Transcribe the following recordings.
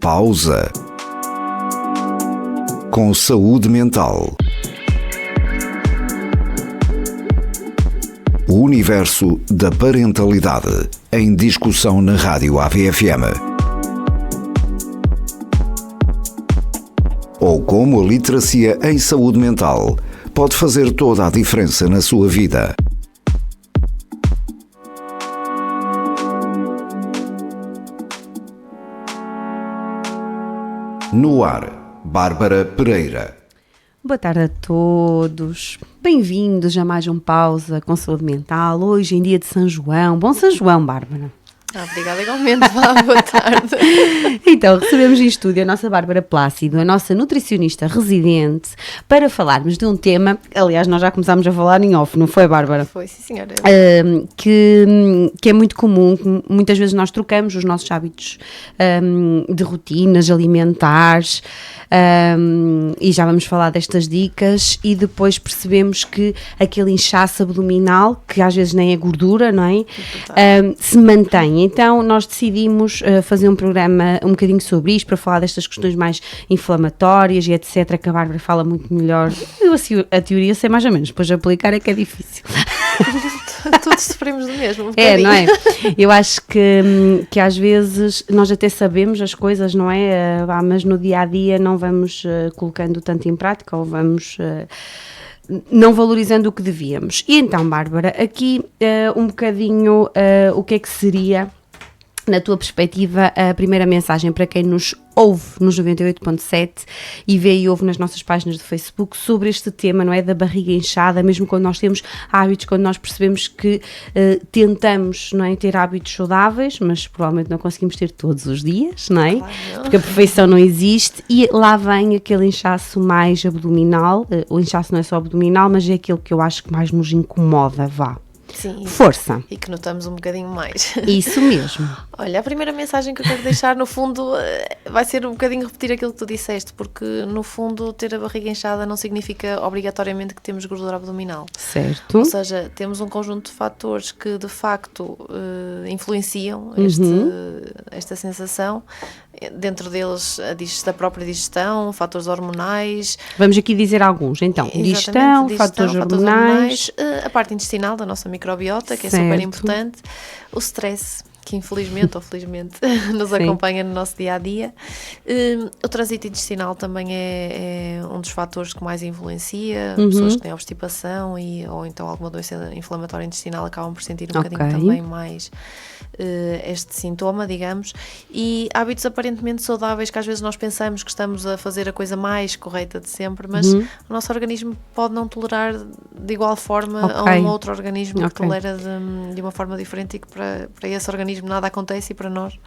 Pausa. Com saúde mental. O universo da parentalidade em discussão na Rádio AVFM. Ou como a literacia em saúde mental pode fazer toda a diferença na sua vida. No ar, Bárbara Pereira. Boa tarde a todos. Bem-vindos a mais um Pausa com Saúde Mental. Hoje em dia de São João. Bom São João, Bárbara. Obrigada igualmente, boa tarde. Então, recebemos em estúdio a nossa Bárbara Plácido, a nossa nutricionista residente, para falarmos de um tema, aliás, nós já começámos a falar em off, não foi, Bárbara? Foi, sim, senhora. Que é muito comum, que muitas vezes nós trocamos os nossos hábitos de rotinas alimentares, e já vamos falar destas dicas, e depois percebemos que aquele inchaço abdominal, que às vezes nem é gordura, não é? Se mantém. Então nós decidimos fazer um programa um bocadinho sobre isto, para falar destas questões mais inflamatórias e etc, que a Bárbara fala muito melhor. Eu assim, a teoria sei mais ou menos, depois aplicar é que é difícil. Todos sofremos do mesmo. Não é? Eu acho que às vezes nós até sabemos as coisas, não é? Mas no dia a dia não vamos colocando tanto em prática, ou vamos não valorizando o que devíamos. E então, Bárbara, aqui um bocadinho o que é que seria, na tua perspectiva, a primeira mensagem para quem nos ouve nos 98.7 e vê e ouve nas nossas páginas de Facebook sobre este tema, não é? Da barriga inchada, mesmo quando nós temos hábitos, quando nós percebemos que tentamos, não é, ter hábitos saudáveis, mas provavelmente não conseguimos ter todos os dias, não é? Claro. Porque a perfeição não existe, e lá vem aquele inchaço mais abdominal. O inchaço não é só abdominal, mas é aquele que eu acho que mais nos incomoda, vá. Sim, Força. E que notamos um bocadinho mais. Isso mesmo. Olha, a primeira mensagem que eu quero deixar, no fundo, vai ser um bocadinho repetir aquilo que tu disseste, porque, no fundo, ter a barriga inchada não significa obrigatoriamente que temos gordura abdominal. Certo. Ou seja, temos um conjunto de fatores que, de facto, influenciam esta sensação. Dentro deles, a própria digestão, fatores hormonais. Vamos aqui dizer alguns, então. Digestão, fatores hormonais. A parte intestinal da nossa microbiota, que certo. É super importante. O stress, que infelizmente ou felizmente nos acompanha no nosso dia-a-dia. O trânsito intestinal também é um dos fatores que mais influencia. Pessoas que têm obstipação ou então alguma doença inflamatória intestinal acabam por sentir um bocadinho também mais este sintoma, digamos. E hábitos aparentemente saudáveis, que às vezes nós pensamos que estamos a fazer a coisa mais correta de sempre, mas o nosso organismo pode não tolerar de igual forma a um outro organismo que tolera de uma forma diferente, e que para esse organismo nada acontece, e para nós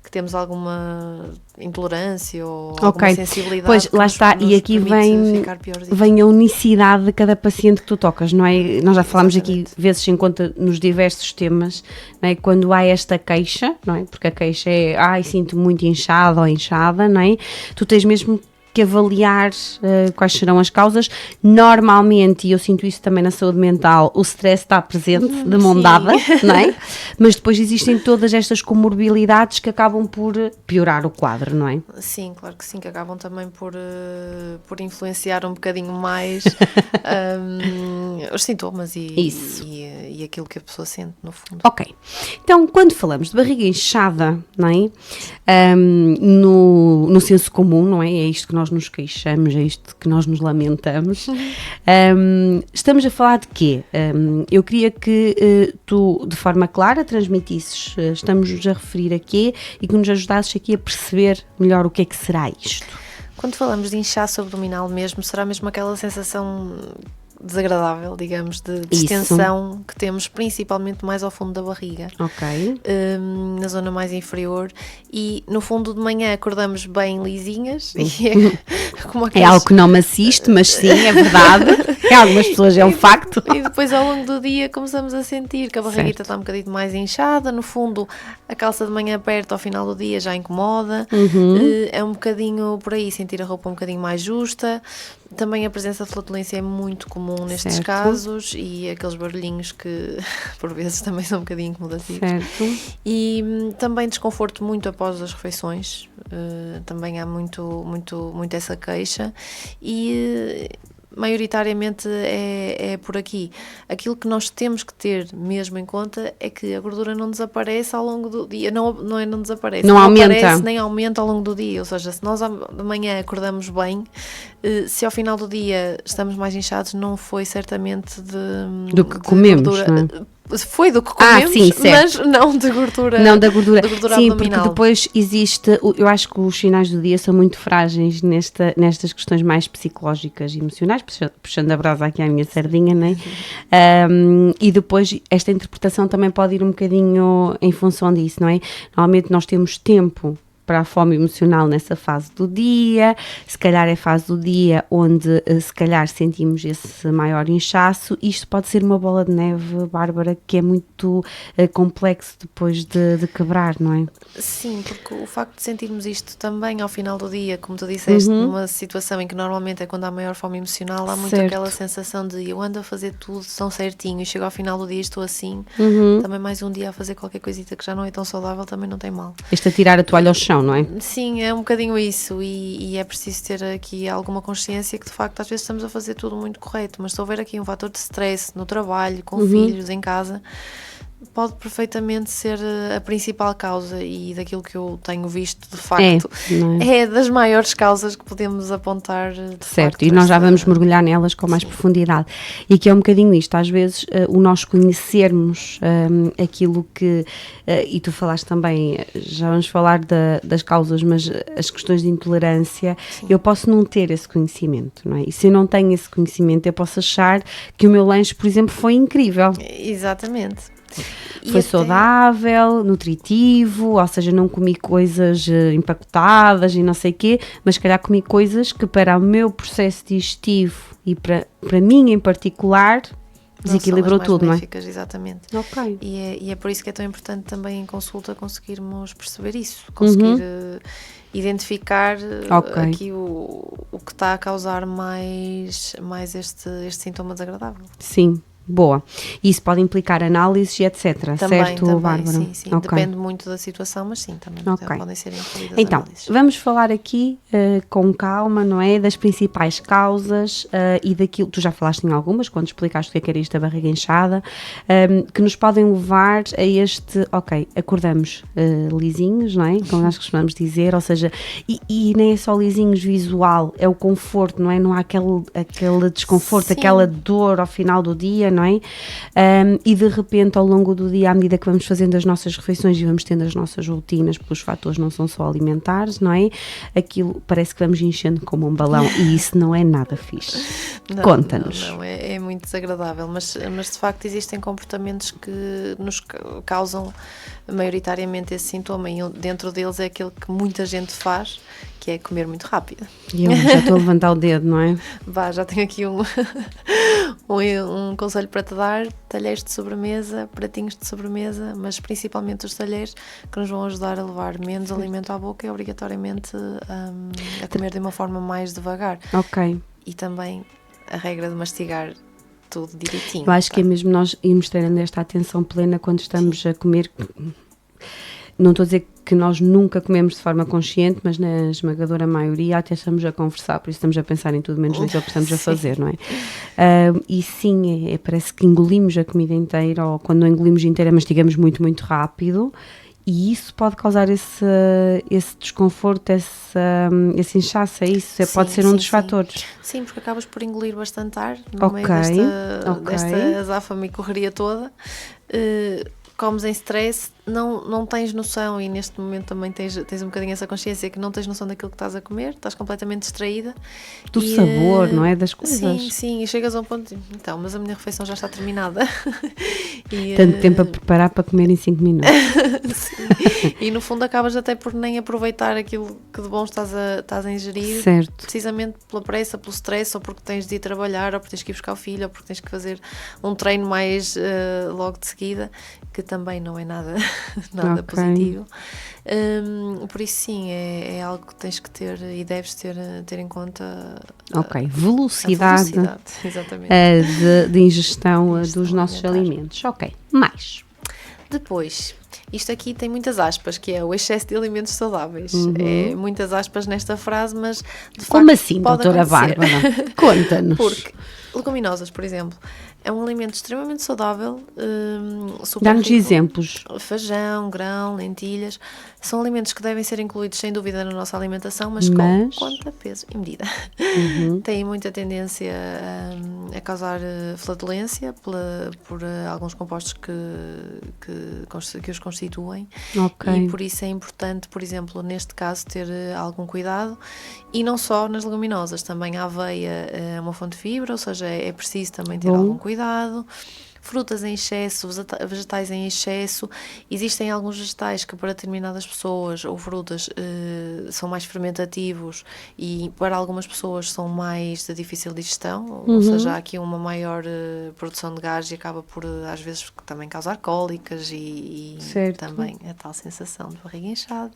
que temos alguma intolerância ou alguma sensibilidade. Pois, lá está, e aqui vem a unicidade de cada paciente que tu tocas, não é? Nós já falámos aqui vezes sem conta nos diversos temas, não é? Quando há esta queixa, não é? Porque a queixa é, sinto muito inchado ou inchada, não é? Tu tens mesmo que avaliar quais serão as causas. Normalmente, e eu sinto isso também na saúde mental, o stress está presente de mão dada, não é? Mas depois existem todas estas comorbilidades que acabam por piorar o quadro, não é? Sim, claro que sim, que acabam também por influenciar um bocadinho mais os sintomas e aquilo que a pessoa sente, no fundo. Ok. Então, quando falamos de barriga inchada, não é? No senso comum, não é? É isto que nós nos queixamos, é isto que nós nos lamentamos. Estamos a falar de quê? Eu queria que tu, de forma clara, transmitisses, estamos a referir a quê, e que nos ajudasses aqui a perceber melhor o que é que será isto. Quando falamos de inchaço abdominal mesmo, será mesmo aquela sensação desagradável, digamos, de distensão que temos principalmente mais ao fundo da barriga, na zona mais inferior, e no fundo de manhã acordamos bem lisinhas, e como é algo que não me assiste, mas sim, é verdade. Em algumas pessoas é um facto. E depois ao longo do dia começamos a sentir que a barriguita está um bocadinho mais inchada, no fundo a calça de manhã aperta, ao final do dia já incomoda, é um bocadinho por aí, sentir a roupa um bocadinho mais justa. Também a presença de flatulência é muito comum nestes casos e aqueles barulhinhos que por vezes também são um bocadinho incomodativos. Certo. E também desconforto muito após as refeições, também há muito essa queixa e maioritariamente é por aqui. Aquilo que nós temos que ter mesmo em conta é que a gordura não desaparece ao longo do dia, não desaparece, não aumenta. Aparece, nem aumenta ao longo do dia, ou seja, se nós de manhã acordamos bem, se ao final do dia estamos mais inchados, não foi certamente do que comemos, gordura, não é? Foi do que comemos, sim, mas não de gordura. Não da gordura. Sim, abdominal. porque depois existe, eu acho que os finais do dia são muito frágeis nestas questões mais psicológicas e emocionais, puxando a brasa aqui à minha sardinha, né? E depois esta interpretação também pode ir um bocadinho em função disso, não é? Normalmente nós temos tempo para a fome emocional nessa fase do dia, se calhar é a fase do dia onde se calhar sentimos esse maior inchaço. Isto pode ser uma bola de neve, Bárbara, que é muito complexo depois de quebrar, não é? Sim, porque o facto de sentirmos isto também ao final do dia, como tu disseste, numa situação em que normalmente é quando há maior fome emocional, há muito aquela sensação de eu ando a fazer tudo tão certinho e chego ao final do dia e estou assim, também mais um dia a fazer qualquer coisita que já não é tão saudável, também não tem mal. Este a tirar a toalha ao chão, não é? Sim, é um bocadinho isso e é preciso ter aqui alguma consciência que de facto às vezes estamos a fazer tudo muito correto, mas se houver aqui um fator de stress no trabalho, com filhos, em casa, pode perfeitamente ser a principal causa e daquilo que eu tenho visto de facto é das maiores causas que podemos apontar de certo, facto, e nós já vamos mergulhar nelas com mais profundidade e que é um bocadinho isto, às vezes o nós conhecermos aquilo que, e tu falaste também, já vamos falar das causas, mas as questões de intolerância, eu posso não ter esse conhecimento, não é? E se eu não tenho esse conhecimento, eu posso achar que o meu lanche, por exemplo, foi incrível. Exatamente. Foi saudável, nutritivo, ou seja, não comi coisas empacotadas e não sei o quê, mas se calhar comi coisas que para o meu processo digestivo e para mim em particular desequilibrou tudo, não é? Exatamente. Ok. E é por isso que é tão importante também em consulta conseguirmos perceber isso, conseguir identificar aqui o que está a causar mais este sintoma desagradável. Sim. Boa. Isso pode implicar análises e etc, certo, Bárbara? Sim. Okay. Depende muito da situação, mas sim, também podem ser incluídas então, análises. Vamos falar aqui com calma, não é? Das principais causas e daquilo, tu já falaste em algumas, quando explicaste o que era isto da barriga inchada, que nos podem levar a este, acordamos lisinhos, não é? Como nós costumamos dizer, ou seja, e nem é só lisinhos visual, é o conforto, não é? Não há aquele desconforto, aquela dor ao final do dia, não é? E de repente ao longo do dia, à medida que vamos fazendo as nossas refeições e vamos tendo as nossas rotinas, porque os fatores não são só alimentares, não é? Aquilo parece que vamos enchendo como um balão e isso não é nada fixe. Conta-nos. Não, é muito desagradável, mas de facto existem comportamentos que nos causam maioritariamente esse sintoma e dentro deles é aquele que muita gente faz, que é comer muito rápido. E eu já estou a levantar o dedo, não é? Já tenho aqui um conselho para te dar: talheres de sobremesa, pratinhos de sobremesa, mas principalmente os talheres que nos vão ajudar a levar menos alimento à boca e obrigatoriamente a comer de uma forma mais devagar. Ok. E também a regra de mastigar tudo direitinho. Eu acho que é mesmo nós irmos tendo esta atenção plena quando estamos a comer. Não estou a dizer que nós nunca comemos de forma consciente, mas na esmagadora maioria até estamos a conversar, por isso estamos a pensar em tudo menos naquilo que estamos a fazer, não é? E sim, parece que engolimos a comida inteira, ou quando não engolimos inteira, mastigamos muito, muito rápido, e isso pode causar esse desconforto, esse inchaço, é isso? Pode ser um dos fatores. Sim, porque acabas por engolir bastante ar no meio desta azáfama e correria toda. Comes em stress, não tens noção, e neste momento também tens um bocadinho essa consciência que não tens noção daquilo que estás a comer, estás completamente distraída. Do sabor, não é? Das coisas. Sim, e chegas a um ponto de, então, mas a minha refeição já está terminada. Tanto tempo a preparar para comer em 5 minutos. E no fundo acabas até por nem aproveitar aquilo que de bom estás a ingerir, certo. Precisamente pela pressa, pelo stress, ou porque tens de ir trabalhar, ou porque tens que ir buscar o filho, ou porque tens que fazer um treino mais logo de seguida, que também não é nada positivo. Por isso sim, é algo que tens que ter e deves ter em conta. Velocidade exatamente. De ingestão dos nossos alimentos. Ok, mais. Depois, isto aqui tem muitas aspas, que é o excesso de alimentos saudáveis. É muitas aspas nesta frase, mas de facto como assim, pode doutora acontecer. Bárbara? Conta-nos. Porque leguminosas, por exemplo, é um alimento extremamente saudável. Dá-nos exemplos. Feijão, grão, lentilhas, são alimentos que devem ser incluídos sem dúvida na nossa alimentação, mas com conta, peso e medida. Têm muita tendência a causar flatulência por alguns compostos que os constituem. E por isso é importante, por exemplo, neste caso, ter algum cuidado, e não só nas leguminosas, também a aveia é uma fonte de fibra, ou seja, é preciso também ter algum cuidado. Frutas em excesso, vegetais em excesso. Existem alguns vegetais que para determinadas pessoas, ou frutas, são mais fermentativos, e para algumas pessoas são mais de difícil digestão, ou seja, há aqui uma maior produção de gás e acaba por às vezes também causar cólicas e também a tal sensação de barriga inchada.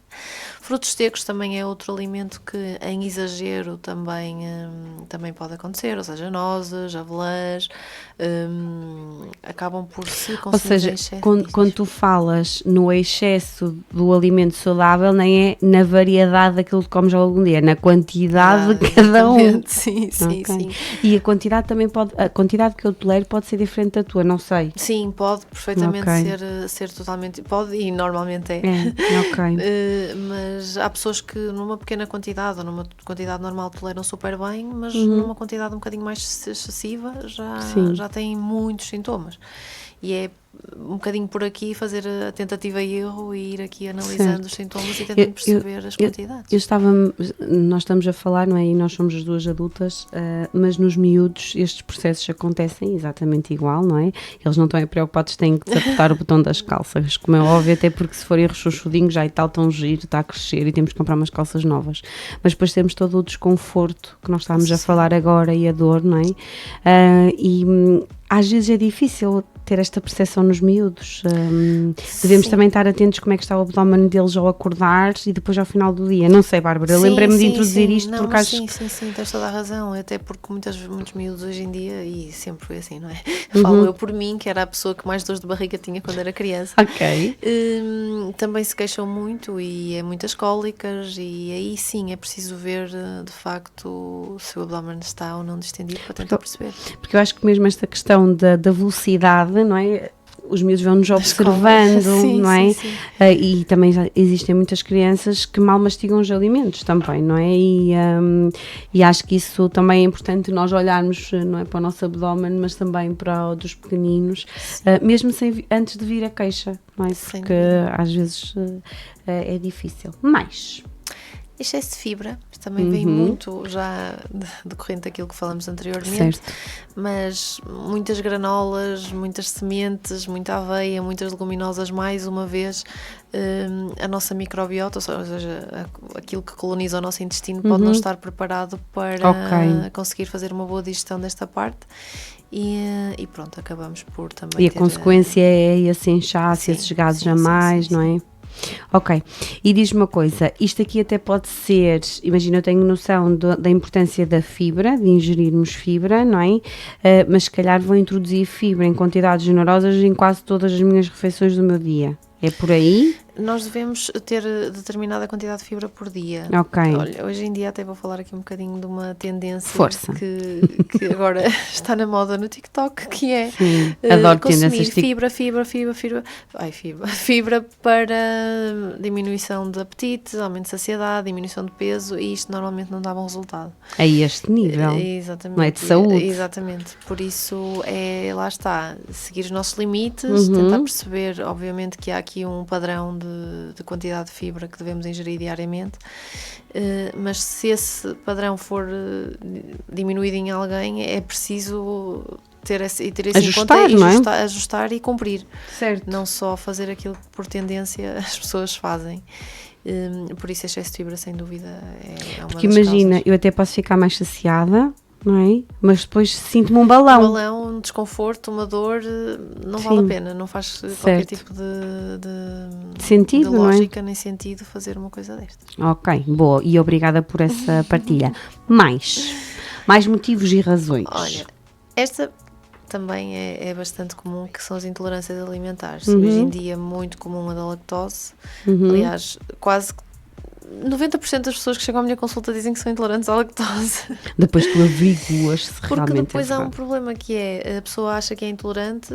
Frutos secos também é outro alimento que em exagero também pode acontecer, ou seja, nozes, avelãs, acabam por se consumir. Ou seja, quando tu falas no excesso do alimento saudável, nem é na variedade daquilo que comes algum dia, na quantidade de cada um. Sim. E a quantidade também a quantidade que eu tolero pode ser diferente da tua, não sei. Sim, pode perfeitamente ser totalmente, pode, e normalmente é. Mas há pessoas que numa pequena quantidade ou numa quantidade normal toleram super bem, mas numa quantidade um bocadinho mais excessiva já têm muitos sintomas. E é um bocadinho por aqui fazer a tentativa e erro e ir aqui analisando os sintomas e tentando perceber as quantidades. Nós estamos a falar, não é? E nós somos as duas adultas, mas nos miúdos estes processos acontecem exatamente igual, não é? Eles não estão preocupados, têm que desapertar o botão das calças, como é óbvio, até porque se forem rechonchudinhos já e tal, tão giro, está a crescer e temos que comprar umas calças novas. Mas depois temos todo o desconforto que nós estamos a falar agora e a dor, não é? Às vezes é difícil ter esta percepção nos miúdos. Devemos também estar atentos como é que está o abdômen deles ao acordar e depois ao final do dia. Não sei, Bárbara, lembrei-me de introduzir isto porque acho que... Sim, tens toda a razão, até porque muitos miúdos hoje em dia, e sempre foi assim, não é? Falo eu por mim, que era a pessoa que mais dores de barriga tinha quando era criança. Também se queixam muito e é muitas cólicas, e aí sim é preciso ver de facto se o abdômen está ou não distendido para tentar perceber. Porque eu acho que mesmo esta questão da velocidade, não é? Os miúdos vão-nos observando, não é? Sim. E também já existem muitas crianças que mal mastigam os alimentos também, não é? E acho que isso também é importante nós olharmos, não é, para o nosso abdômen, mas também para o dos pequeninos, mesmo antes de vir a queixa, não é? Porque às vezes é difícil. Mais... Excesso de fibra, também vem muito já decorrente daquilo que falamos anteriormente, mas muitas granolas, muitas sementes, muita aveia, muitas leguminosas, mais uma vez, a nossa microbiota, ou seja, aquilo que coloniza o nosso intestino pode não estar preparado para conseguir fazer uma boa digestão desta parte. E pronto, acabamos por também a consequência é esse inchaço, esses gases a mais, não é? Ok, e diz-me uma coisa, isto aqui até pode ser, imagina, eu tenho noção da importância da fibra, de ingerirmos fibra, não é? Mas se calhar vou introduzir fibra em quantidades generosas em quase todas as minhas refeições do meu dia. É por aí? Nós devemos ter determinada quantidade de fibra por dia. Ok. Olha, hoje em dia até vou falar aqui um bocadinho de uma tendência Força. que agora está na moda no TikTok, que é Adoro consumir tendências fibra para diminuição de apetite, aumento de saciedade, diminuição de peso, e isto normalmente não dá bom resultado. A este nível. Exatamente. Não é de saúde. Exatamente. Por isso, lá está, seguir os nossos limites, tentar perceber, obviamente, que há aqui um padrão de quantidade de fibra que devemos ingerir diariamente, mas se esse padrão for diminuído em alguém, é preciso ter isso Ajustar, em conta, não é? ajustar e cumprir. Certo. Não só fazer aquilo que por tendência as pessoas fazem. Por isso, excesso de fibra, sem dúvida, é uma Porque das imagina, causas. eu até posso ficar mais saciada, não é? Mas depois sinto-me um balão. Um balão, um desconforto, uma dor, não vale a pena, não faz qualquer tipo de sentido, de não é? lógica nem sentido fazer uma coisa destas. Ok, boa. E obrigada por essa partilha. Mais motivos e razões. Olha, esta também é bastante comum, que são as intolerâncias alimentares. Hoje em dia é muito comum a da lactose. Aliás, quase 90% das pessoas que chegam à minha consulta dizem que são intolerantes à lactose. Depois tu averiguas se Porque realmente depois é há um verdade. problema, que é, a pessoa acha que é intolerante,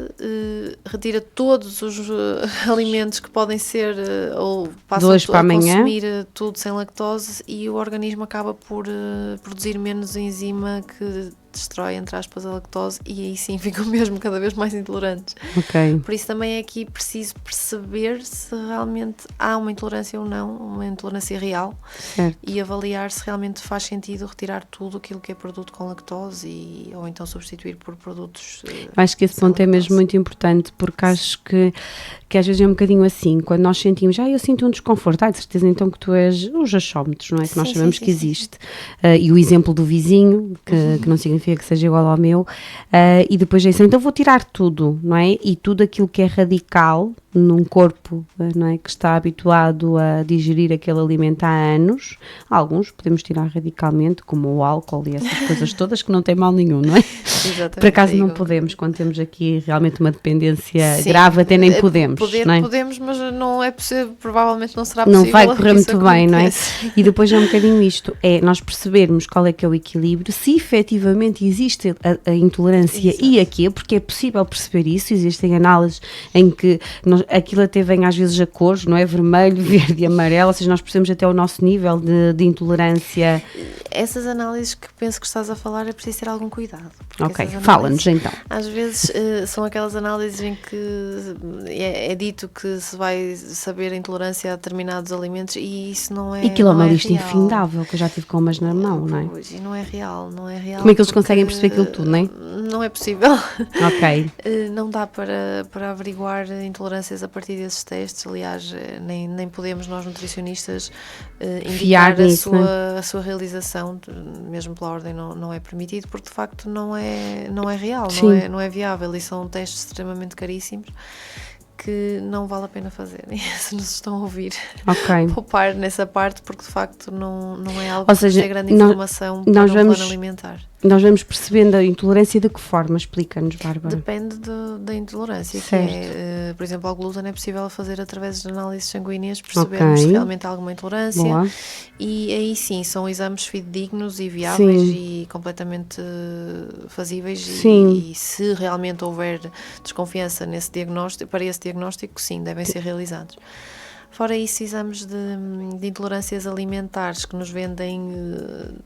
retira todos os alimentos que podem ser, ou passa hoje para a amanhã. consumir tudo sem lactose, e o organismo acaba por produzir menos enzima que destrói, entre aspas, a lactose, e aí sim ficam mesmo cada vez mais intolerantes. Ok. Por isso também é aqui preciso perceber se realmente há uma intolerância ou não, uma intolerância real, Certo. e avaliar se realmente faz sentido retirar tudo aquilo que é produto com lactose, ou então substituir por produtos Acho que esse sem ponto é mesmo lactose. muito importante, porque acho que às vezes é um bocadinho assim, quando nós sentimos, eu sinto um desconforto, de certeza então que tu és os achómetros, não é? Que nós Sim, sabemos sim, que sim, existe. E o exemplo do vizinho, que não significa que seja igual ao meu, e depois é isso, então vou tirar tudo, não é? E tudo aquilo que é radical num corpo, não é? Que está habituado a digerir aquele alimento há anos, alguns podemos tirar radicalmente, como o álcool e essas coisas todas, que não tem mal nenhum, não é? Exatamente. Por acaso não Digo. podemos, quando temos aqui realmente uma dependência Sim, grave, até nem podemos, não é? Podemos, mas não é possível, provavelmente não será possível. Não vai correr que isso muito bem, não é? aconteça. E depois é um bocadinho isto, é nós percebermos qual é que é o equilíbrio, se efetivamente existe a intolerância. Exato. E a quê, porque é possível perceber isso, existem análises em que aquilo até vem às vezes a cores, não é? Vermelho, verde e amarelo, ou seja, nós percebemos até o nosso nível de intolerância. Essas análises que penso que estás a falar, é preciso ter algum cuidado. Ok, essas fala-nos então. Às vezes são aquelas análises em que é dito que se vai saber a intolerância a determinados alimentos, e isso não é. E aquilo é não uma é lista real. infindável, que eu já tive com umas na mão, não é? Pois, e não é real. Como é que eles conseguem perceber aquilo tudo, não é? Não é possível. Ok. Não dá para averiguar intolerâncias a partir desses testes. Aliás, nem podemos nós, nutricionistas, Fiar indicar nisso, a sua realização, mesmo pela ordem não é permitido, porque de facto não é real, Sim. não é viável, e são testes extremamente caríssimos que não vale a pena fazer. Se nos estão a ouvir, Ok. poupar nessa parte, porque de facto não é algo Ou seja, que tenha grande nós- informação para nós um vamos- plano alimentar. Nós vamos percebendo a intolerância de que forma? Explica-nos, Bárbara. Depende da intolerância, que Certo. é, por exemplo, ao glúten é possível fazer através de análises sanguíneas, percebermos Ok. se realmente há alguma intolerância. Boa. E aí sim, são exames fidedignos e viáveis Sim. e completamente fazíveis. Sim. E se realmente houver desconfiança nesse diagnóstico, para esse diagnóstico, sim, devem ser realizados. Fora isso, exames de intolerâncias alimentares, que nos vendem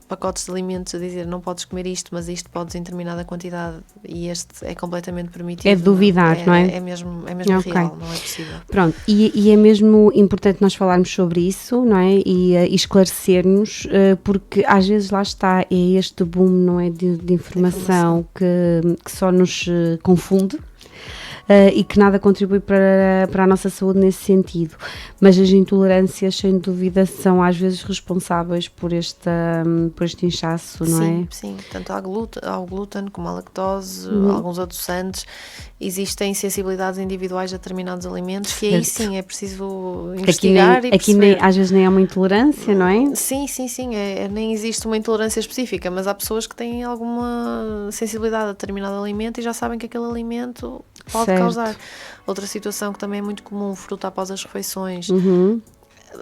pacotes de alimentos a dizer não podes comer isto, mas isto podes em determinada quantidade, e este é completamente permitido. É de duvidar, não é? É mesmo Ok. real, não é possível. Pronto, e é mesmo importante nós falarmos sobre isso, não é? E esclarecermos, porque às vezes lá está, é este boom, não é? De informação que só nos confunde. E que nada contribui para a nossa saúde nesse sentido. Mas as intolerâncias, sem dúvida, são às vezes responsáveis por este inchaço, não Sim, é? sim, tanto ao glúten como à lactose, alguns adoçantes. Existem sensibilidades individuais a determinados alimentos, que aí Certo. sim é preciso Aqui, investigar e perceber. às vezes nem é uma intolerância, não é? Sim, nem existe uma intolerância específica, mas há pessoas que têm alguma sensibilidade a determinado alimento e já sabem que aquele alimento pode Certo. causar. Outra situação que também é muito comum, fruta após as refeições.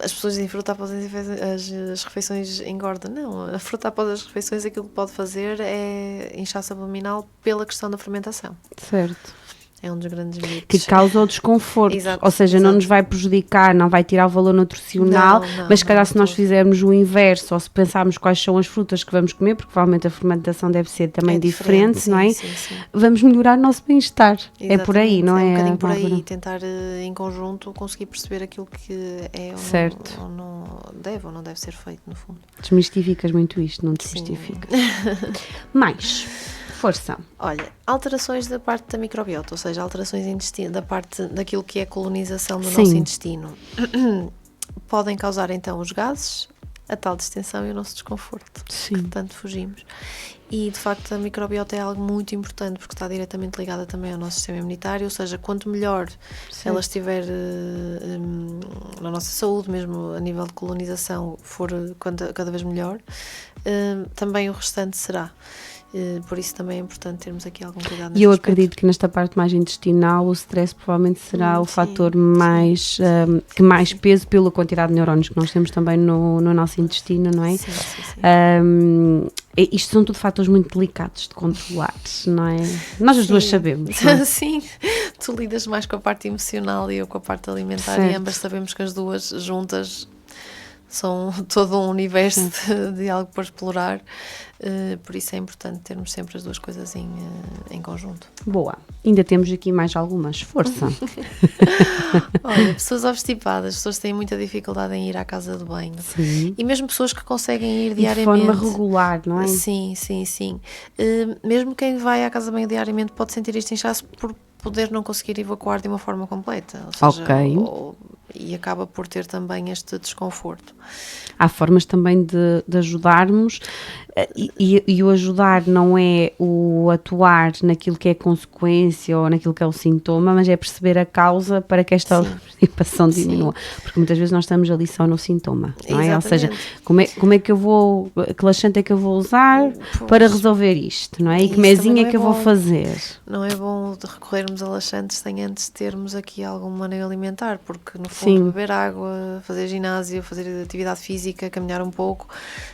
As pessoas dizem fruta após as refeições engorda. Não, a fruta após as refeições aquilo que pode fazer é inchaço abdominal pela questão da fermentação. Certo. É um dos grandes mitos. Que causa o desconforto, Exato, ou seja, não exato. nos vai prejudicar, não vai tirar o valor nutricional, Não, mas se calhar não, se nós todo. fizermos o inverso, ou se pensarmos quais são as frutas que vamos comer, porque provavelmente a fermentação deve ser também É diferente, sim, não é? Sim. Vamos melhorar o nosso bem-estar. É por aí, Exatamente, não é? É um bocadinho por Bárbara? aí, tentar em conjunto conseguir perceber aquilo que é ou Certo. não deve ou não deve ser feito, no fundo. Desmistificas muito isto, não Sim. desmistificas. Mais, força. Olha, alterações da parte da microbiota, ou seja, alterações intestino, da parte daquilo que é a colonização do Sim. nosso intestino, podem causar então os gases, a tal distensão e o nosso desconforto, Sim. que tanto fugimos. E de facto a microbiota é algo muito importante porque está diretamente ligada também ao nosso sistema imunitário, ou seja, quanto melhor ela estiver na nossa saúde, mesmo a nível de colonização, for cada vez melhor, também o restante será. Por isso também é importante termos aqui algum cuidado nesse E eu aspecto. acredito que nesta parte mais intestinal o stress provavelmente será o Sim, fator sim, mais, que mais peso pela quantidade de neurónios que nós temos também no nosso intestino, não é? Sim, sim, sim. Isto são tudo fatores muito delicados de controlar, não é? Nós as duas Sim. sabemos, não é? Sim, tu lidas mais com a parte emocional e eu com a parte alimentar Certo. e ambas sabemos que as duas juntas são todo um universo de algo para explorar, por isso é importante termos sempre as duas coisas em conjunto. Boa, ainda temos aqui mais algumas, força. Olha, pessoas obstipadas, pessoas que têm muita dificuldade em ir à casa de banho. Sim. E mesmo pessoas que conseguem ir E de diariamente. forma regular, não é? Sim. Mesmo quem vai à casa de banho diariamente pode sentir este inchaço por poder não conseguir evacuar de uma forma completa. Ou seja, Ok. E acaba por ter também este desconforto. Há formas também de ajudarmos e o ajudar não é o atuar naquilo que é consequência ou naquilo que é o sintoma, mas é perceber a causa para que esta Sim. obstipação diminua. Porque muitas vezes nós estamos ali só no sintoma, não é? Ou seja, Exatamente. como é que eu vou, que laxante é que eu vou usar para resolver isto, não é? E Isso que mesinha também é não é que eu vou bom. fazer? Não é bom de recorrermos a laxantes sem antes termos aqui algum maneio alimentar, porque no fundo Sim. beber água, fazer ginásio, fazer atividade física, caminhar um pouco,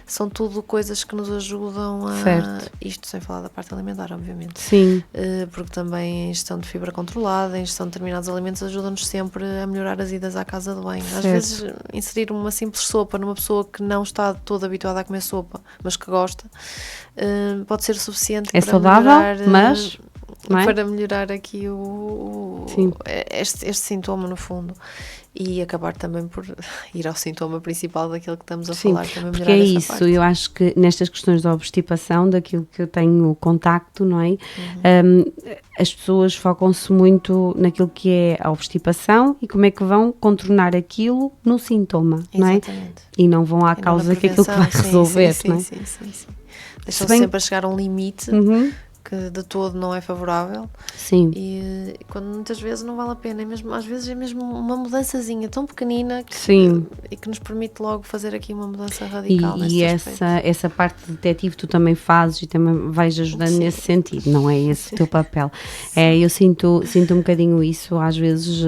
são tudo coisas que nos ajudam a... Certo. Isto sem falar da parte alimentar, obviamente. Sim, Porque também a ingestão de fibra controlada, a ingestão de determinados alimentos ajuda-nos sempre a melhorar as idas à casa de banho. Às Certo. vezes inserir uma simples sopa numa pessoa que não está toda habituada a comer sopa, mas que gosta, pode ser suficiente é para saudável, melhorar, mas... não é? para melhorar aqui Sim. este sintoma no fundo e acabar também por ir ao sintoma principal daquilo que estamos a Sim, falar, também porque melhorar é essa isso, parte. eu acho que nestas questões da obstipação, daquilo que eu tenho contacto, não é? As pessoas focam-se muito naquilo que é a obstipação e como é que vão contornar aquilo no sintoma, não é? Exatamente. E não vão à E não na causa que é aquilo que vai prevenção, resolver, sim, não é? sim. Deixam-se Se bem- sempre a chegar a um limite que de todo não é favorável Sim, e quando muitas vezes não vale a pena, às vezes é mesmo uma mudançazinha tão pequenina sim. e que nos permite logo fazer aqui uma mudança radical E nesse aspecto. essa parte de detetive tu também fazes e também vais ajudando Sim. nesse sentido, não é esse o teu papel. Eu sinto um bocadinho isso, às vezes,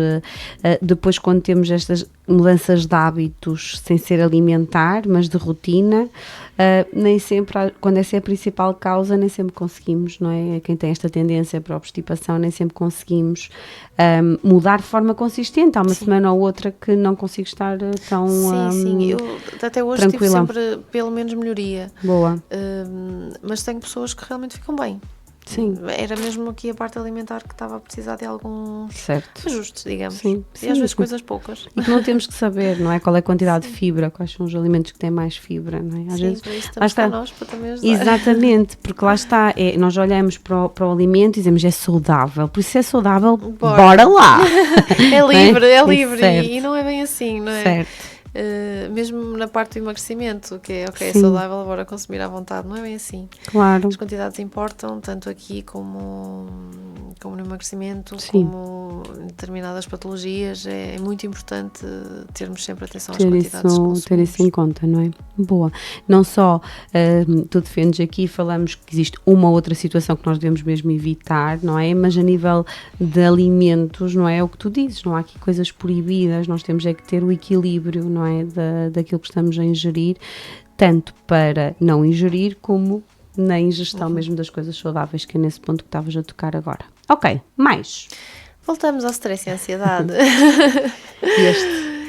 depois quando temos estas mudanças de hábitos, sem ser alimentar, mas de rotina, nem sempre, quando essa é a principal causa, nem sempre conseguimos, não é? Quem tem esta tendência para a obstipação, nem sempre conseguimos mudar de forma consistente. Há uma semana ou outra que não consigo estar tão Sim, eu até hoje tranquila. tive sempre pelo menos melhoria, boa. mas tenho pessoas que realmente ficam bem. Sim, Era mesmo aqui a parte alimentar que estava a precisar de alguns certo. ajustes, digamos. Sim, E às sim. vezes coisas poucas. E que não temos que saber, não é? Qual é a quantidade de fibra, quais são os alimentos que têm mais fibra, não é? Às Sim, vezes, para isso lá estamos cá está. nós para também ajudar. Exatamente, porque lá está, nós olhamos para o alimento e dizemos é saudável, por isso é saudável, Bora. bora lá! É livre, Certo. e não é bem assim, não é? Certo. Mesmo na parte do emagrecimento, que é ok, é Sim. saudável, agora consumir à vontade, não é bem assim. Claro. As quantidades importam, tanto aqui como no emagrecimento, Sim. como em determinadas patologias. É muito importante termos sempre atenção às Ter quantidades que consumimos. ter isso em conta, não é? Boa. Não só tu defendes aqui, falamos que existe uma ou outra situação que nós devemos mesmo evitar, não é? Mas a nível de alimentos, não é o que tu dizes, não há aqui coisas proibidas, nós temos é que ter o equilíbrio, não é? Daquilo que estamos a ingerir, tanto para não ingerir como na ingestão mesmo das coisas saudáveis, que é nesse ponto que estavas a tocar agora. Ok, mais. Voltamos ao stress e à ansiedade.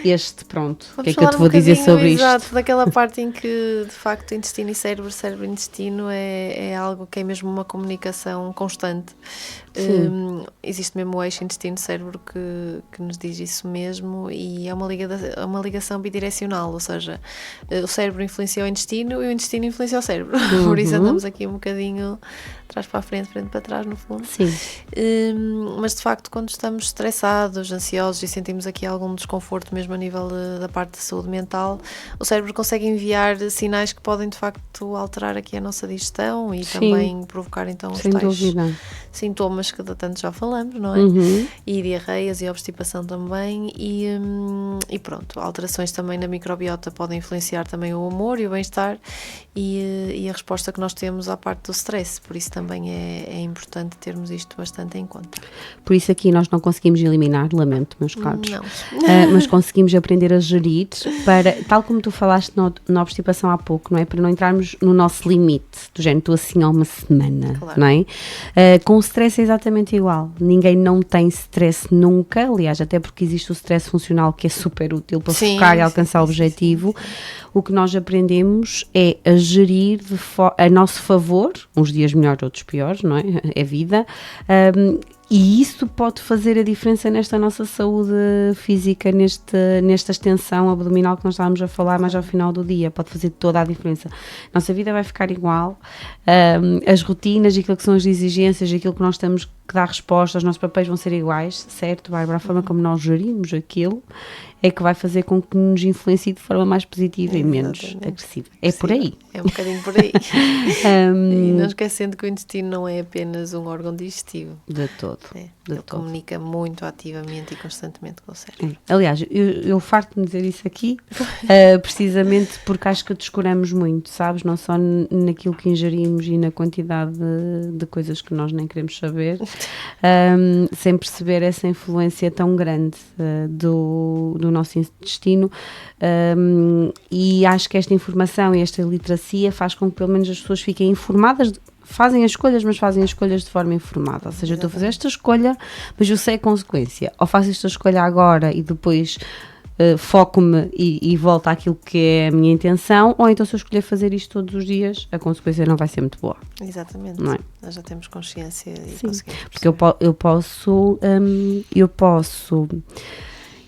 Este pronto, o que é que eu Vamos te falar vou dizer sobre isto? exato, daquela parte em que, de facto, intestino e cérebro, cérebro e intestino é algo que é mesmo uma comunicação constante. Existe mesmo o eixo intestino-cérebro que nos diz isso mesmo, e é uma ligação bidirecional, ou seja, o cérebro influencia o intestino e o intestino influencia o cérebro. Por isso andamos aqui um bocadinho trás para a frente para trás, no fundo. Sim. Mas de facto, quando estamos estressados, ansiosos e sentimos aqui algum desconforto mesmo a nível da parte da saúde mental, o cérebro consegue enviar sinais que podem de facto alterar aqui a nossa digestão e Sim. também provocar então os Sem tais dúvida. sintomas que de tanto já falamos, não é? E diarreias e obstipação também, e pronto, alterações também na microbiota podem influenciar também o humor e o bem-estar e a resposta que nós temos à parte do stress, por isso também é importante termos isto bastante em conta. Por isso aqui nós não conseguimos eliminar, lamento, meus caros, Não. mas conseguimos aprender a gerir para, tal como tu falaste na obstipação há pouco, não é? Para não entrarmos no nosso limite, do género, estou assim há uma semana, Claro. não é? Com o stress é exatamente igual, ninguém não tem stress nunca, aliás, até porque existe o stress funcional que é super útil para Sim, focar e sim, alcançar o sim, objetivo. sim. O que nós aprendemos é a gerir a nosso favor, uns dias melhores, outros piores, não é? É vida. E isso pode fazer a diferença nesta nossa saúde física, nesta extensão abdominal que nós estávamos a falar mais ao final do dia, pode fazer toda a diferença. Nossa vida vai ficar igual, as rotinas e aquilo que são as exigências, aquilo que nós temos que dar resposta, os nossos papéis vão ser iguais, certo, Bárbara? A forma como nós gerimos aquilo é que vai fazer com que nos influencie de forma mais positiva e menos Exatamente. agressiva. É por aí. É um bocadinho por aí. E não esquecendo que o intestino não é apenas um órgão digestivo. De todo. Ele comunica muito ativamente e constantemente com o cérebro. Aliás, eu farto-me dizer isso aqui, precisamente porque acho que descuramos muito, sabes? Não só naquilo que ingerimos e na quantidade de coisas que nós nem queremos saber, sem perceber essa influência tão grande do nosso intestino, e acho que esta informação e esta literacia faz com que pelo menos as pessoas fiquem informadas, fazem as escolhas, mas fazem as escolhas de forma informada, ou seja, eu estou a fazer esta escolha, mas eu sei a consequência, ou faço esta escolha agora e depois foco-me e volto àquilo que é a minha intenção, ou então se eu escolher fazer isto todos os dias, a consequência não vai ser muito boa. Exatamente. Não é? Nós já temos consciência e Sim, conseguimos porque perceber. eu posso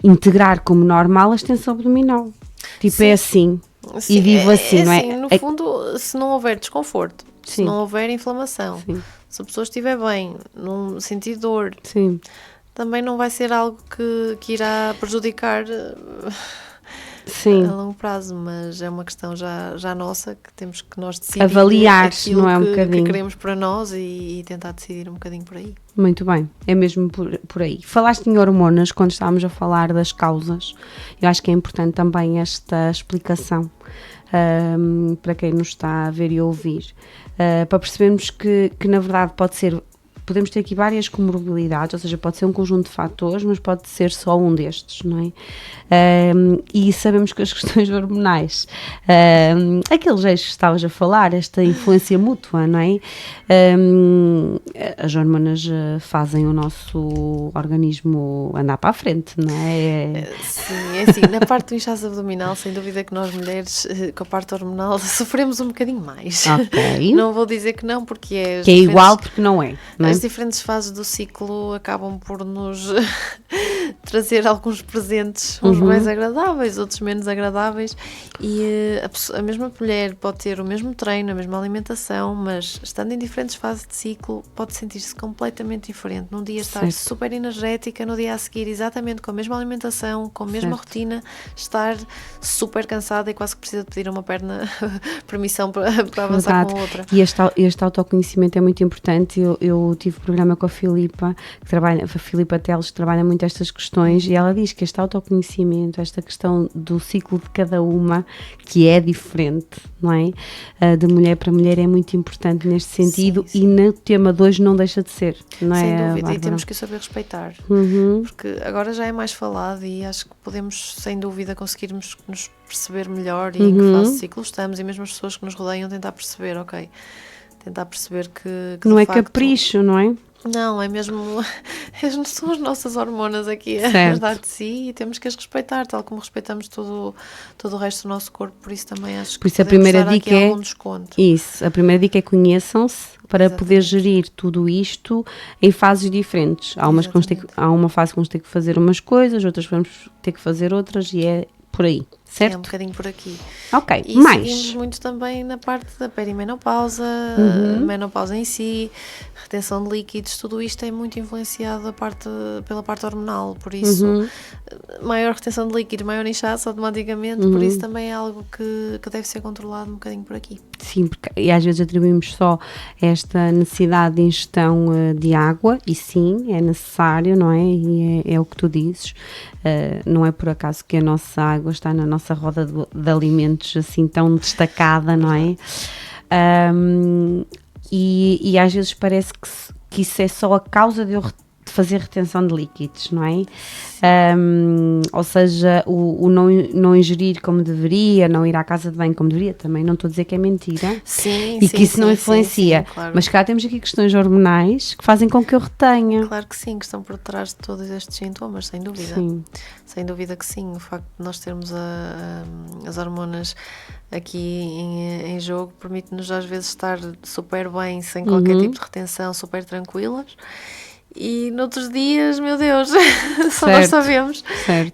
integrar como normal a extensão abdominal, tipo Sim. é assim, Sim, e vivo assim, não é? No fundo, se não houver desconforto, se Sim. não houver inflamação, Sim. se a pessoa estiver bem, não sentir dor, Sim. também não vai ser algo que irá prejudicar Sim. a longo prazo, mas é uma questão já nossa que temos que nós decidir Avaliar, aquilo não é, um que bocadinho. queremos para nós e tentar decidir um bocadinho por aí. Muito bem, é mesmo por aí. Falaste em hormonas quando estávamos a falar das causas. Eu acho que é importante também esta explicação para quem nos está a ver e a ouvir, para percebermos que na verdade podemos ter aqui várias comorbilidades, ou seja, pode ser um conjunto de fatores, mas pode ser só um destes, não é? E sabemos que as questões hormonais, aqueles eixos que estavas a falar, esta influência mútua, não é? As hormonas fazem o nosso organismo andar para a frente, não é? Sim, é assim, na parte do inchaço abdominal, sem dúvida que nós mulheres, com a parte hormonal, sofremos um bocadinho mais. Ok. Não vou dizer que não, porque Que é igual porque não é, não é? as diferentes fases do ciclo acabam por nos trazer alguns presentes, uns mais agradáveis, outros menos agradáveis, e a mesma mulher pode ter o mesmo treino, a mesma alimentação, mas estando em diferentes fases de ciclo pode sentir-se completamente diferente. Num dia estar super energética, no dia a seguir exatamente com a mesma alimentação, com a mesma rotina, estar super cansada e quase que precisa de pedir uma perna permissão para avançar com a outra. E este autoconhecimento é muito importante. Eu tive programa com a Filipa, a Filipa Teles, que trabalha muito estas questões, e ela diz que este autoconhecimento, esta questão do ciclo de cada uma, que é diferente, não é? De mulher para mulher, é muito importante neste sentido, e no tema de hoje não deixa de ser, não é? Sem dúvida, Bárbara? E temos que saber respeitar, porque agora já é mais falado e acho que podemos, sem dúvida, conseguirmos nos perceber melhor e em que fase de ciclo estamos, e mesmo as pessoas que nos rodeiam tentar perceber, tentar perceber que não de é facto, capricho, não é? Não, é mesmo, são as nossas hormonas aqui a dar de si, e temos que as respeitar, tal como respeitamos todo o resto do nosso corpo, por isso também acho que a primeira dica é algum desconto. Isso, a primeira dica é conheçam-se para poder gerir tudo isto em fases diferentes. Há uma fase que vamos ter que fazer umas coisas, outras que vamos ter que fazer outras, e é por aí, certo? É um bocadinho por aqui. Ok, e mais. seguimos muito também na parte da perimenopausa, menopausa em si, retenção de líquidos, tudo isto é muito influenciado pela parte hormonal, por isso maior retenção de líquidos, maior inchaço automaticamente, por isso também é algo que deve ser controlado um bocadinho por aqui. Sim, porque e às vezes atribuímos só esta necessidade de ingestão de água, e sim, é necessário, não é? E é o que tu dizes, não é por acaso que a nossa água está na nossa roda de alimentos assim tão destacada, não é? E às vezes parece que isso é só a causa de eu fazer retenção de líquidos, não é? Ou seja, o não ingerir como deveria, não ir à casa de banho como deveria, também não estou a dizer que é mentira, que isso não influencia, claro. Mas cá temos aqui questões hormonais que fazem com que eu retenha. Claro que sim, que estão por trás de todos estes sintomas, sem dúvida. Sim. Sem dúvida que sim, o facto de nós termos as hormonas aqui em jogo permite-nos às vezes estar super bem, sem qualquer tipo de retenção, super tranquilas. E noutros dias, meu Deus, só nós sabemos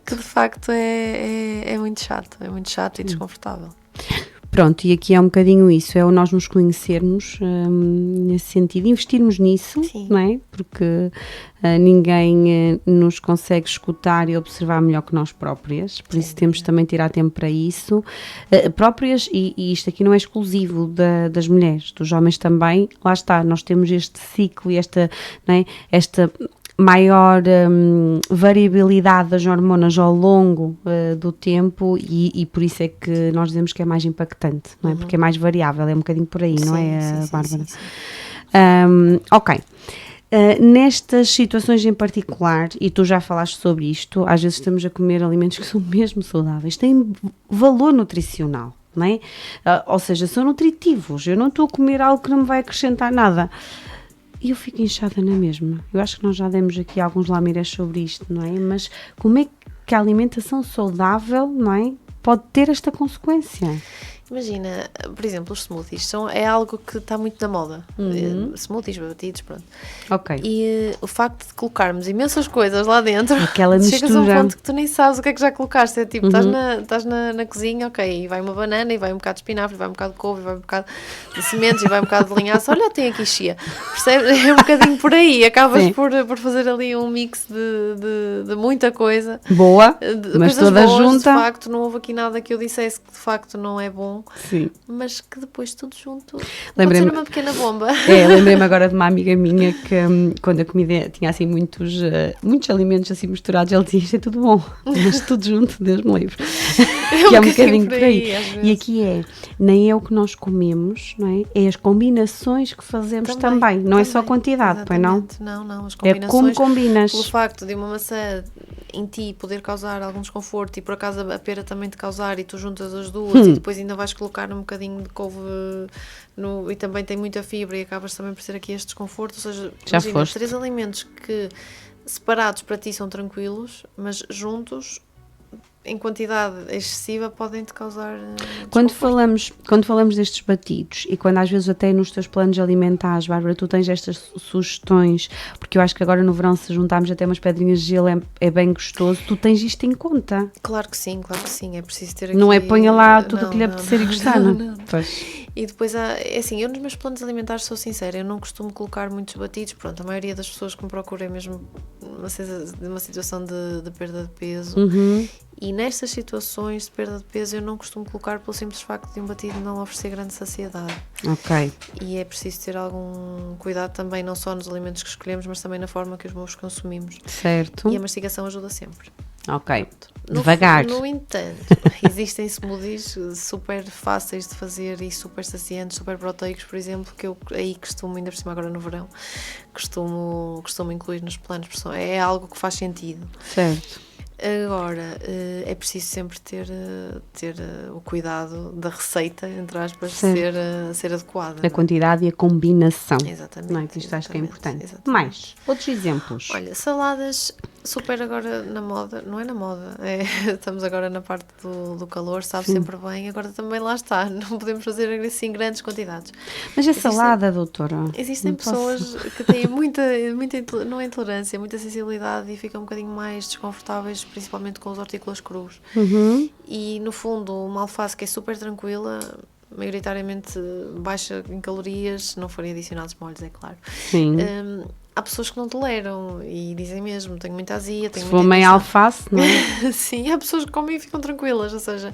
que de facto é muito chato e desconfortável. Pronto, e aqui é um bocadinho isso, é o nós nos conhecermos nesse sentido, investirmos nisso, não é? Porque ninguém nos consegue escutar e observar melhor que nós próprias, por isso temos também de tirar tempo para isso, próprias, e isto aqui não é exclusivo das mulheres, dos homens também, lá está, nós temos este ciclo e esta maior variabilidade das hormonas ao longo do tempo, e por isso é que nós dizemos que é mais impactante, não é? Porque é mais variável, é um bocadinho por aí, não é, Bárbara? Sim. Ok. Nestas situações em particular, e tu já falaste sobre isto, às vezes estamos a comer alimentos que são mesmo saudáveis, têm valor nutricional, não é? Ou seja, são nutritivos, eu não estou a comer algo que não me vai acrescentar nada. E eu fico inchada na mesma. Eu acho que nós já demos aqui alguns lamirés sobre isto, não é? Mas como é que a alimentação saudável, não é, pode ter esta consequência? Imagina, por exemplo, os smoothies é algo que está muito na moda. Smoothies, batidos, pronto. Ok. E o facto de colocarmos imensas coisas lá dentro, aquela mistura, chegas a um ponto que tu nem sabes o que é que já colocaste. É tipo, estás na cozinha, ok, e vai uma banana, e vai um bocado de espinafre, e vai um bocado de couve, e vai um bocado de sementes, e vai um bocado de linhaça. Olha, tem aqui chia. Percebes? É um bocadinho por aí. Acabas por fazer ali um mix de muita coisa. Boa, mas toda boas, junta. De facto, não houve aqui nada que eu dissesse que de facto não é bom. Sim. Mas que depois tudo junto pode ser uma pequena bomba. Lembrei-me agora de uma amiga minha que quando a comida tinha assim muitos alimentos assim misturados, ela dizia, isto é tudo bom, mas tudo junto, Deus me livre. Que é um bocadinho por aí. E aqui nem é o que nós comemos, não é? É as combinações que fazemos também. Não é só a quantidade, pois não? Não, as combinações. É como combinas. Pelo facto de uma maçã em ti poder causar algum desconforto, e por acaso a pera também te causar, e tu juntas as duas, e depois ainda vais colocar um bocadinho de couve e também tem muita fibra, e acabas também por ter aqui este desconforto. Ou seja, imagina, 3 alimentos que separados para ti são tranquilos, mas juntos em quantidade excessiva podem-te causar quando falamos destes batidos e quando às vezes até nos teus planos alimentares, Bárbara, tu tens estas sugestões, porque eu acho que agora no verão se juntarmos até umas pedrinhas de gelo é bem gostoso, tu tens isto em conta? Claro que sim, é preciso ter aqui... Não é ponha lá tudo o que lhe apetecer e gostar, não? Pois. E depois é assim, eu nos meus planos alimentares sou sincera, eu não costumo colocar muitos batidos, pronto, a maioria das pessoas que me procuram é mesmo uma situação de perda de peso, e nestas situações de perda de peso eu não costumo colocar pelo simples facto de um batido não oferecer grande saciedade. Ok. E é preciso ter algum cuidado também, não só nos alimentos que escolhemos, mas também na forma que os consumimos. Certo. E a mastigação ajuda sempre. Ok. Devagar. No entanto, existem smoothies super fáceis de fazer e super saciantes, super proteicos, por exemplo, que eu aí costumo, ainda por cima agora no verão, costumo incluir nos planos, porque é algo que faz sentido. Certo. Agora, é preciso sempre ter o cuidado da receita, entre aspas, ser adequada. A quantidade e a combinação. Exatamente. Não é? Que isto acho que é importante. Exatamente. Mais, outros exemplos. Olha, saladas super agora na moda, não é na moda, estamos agora na parte do calor, sabe sempre bem, agora também lá está, não podemos fazer assim grandes quantidades. Mas a salada, doutora? Existem pessoas que têm muita, não é intolerância, muita sensibilidade e ficam um bocadinho mais desconfortáveis, principalmente com os hortícolas crus. E no fundo, uma alface que é super tranquila, maioritariamente baixa em calorias, se não forem adicionados molhos, é claro. Sim. Há pessoas que não toleram e dizem mesmo, tenho muita azia, tenho se muita for meio alface, não é? Sim, há pessoas que comem e ficam tranquilas, ou seja,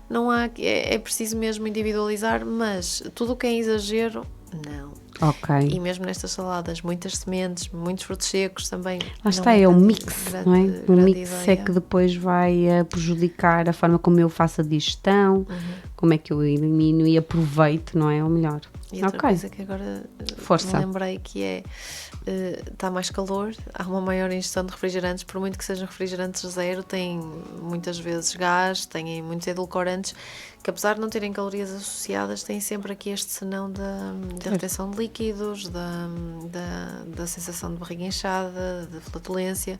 não há, é preciso mesmo individualizar, mas tudo o que é exagero, não. Ok. E mesmo nestas saladas, muitas sementes, muitos frutos secos também. Lá está, é um mix, não é? Um mix é que depois vai prejudicar a forma como eu faço a digestão, como é que eu elimino e aproveito, não é? O melhor. E outra coisa que agora me lembrei que está mais calor, há uma maior ingestão de refrigerantes, por muito que sejam refrigerantes zero, têm muitas vezes gás, têm muitos edulcorantes, que apesar de não terem calorias associadas, têm sempre aqui este senão da retenção de líquidos, da sensação de barriga inchada, de flatulência,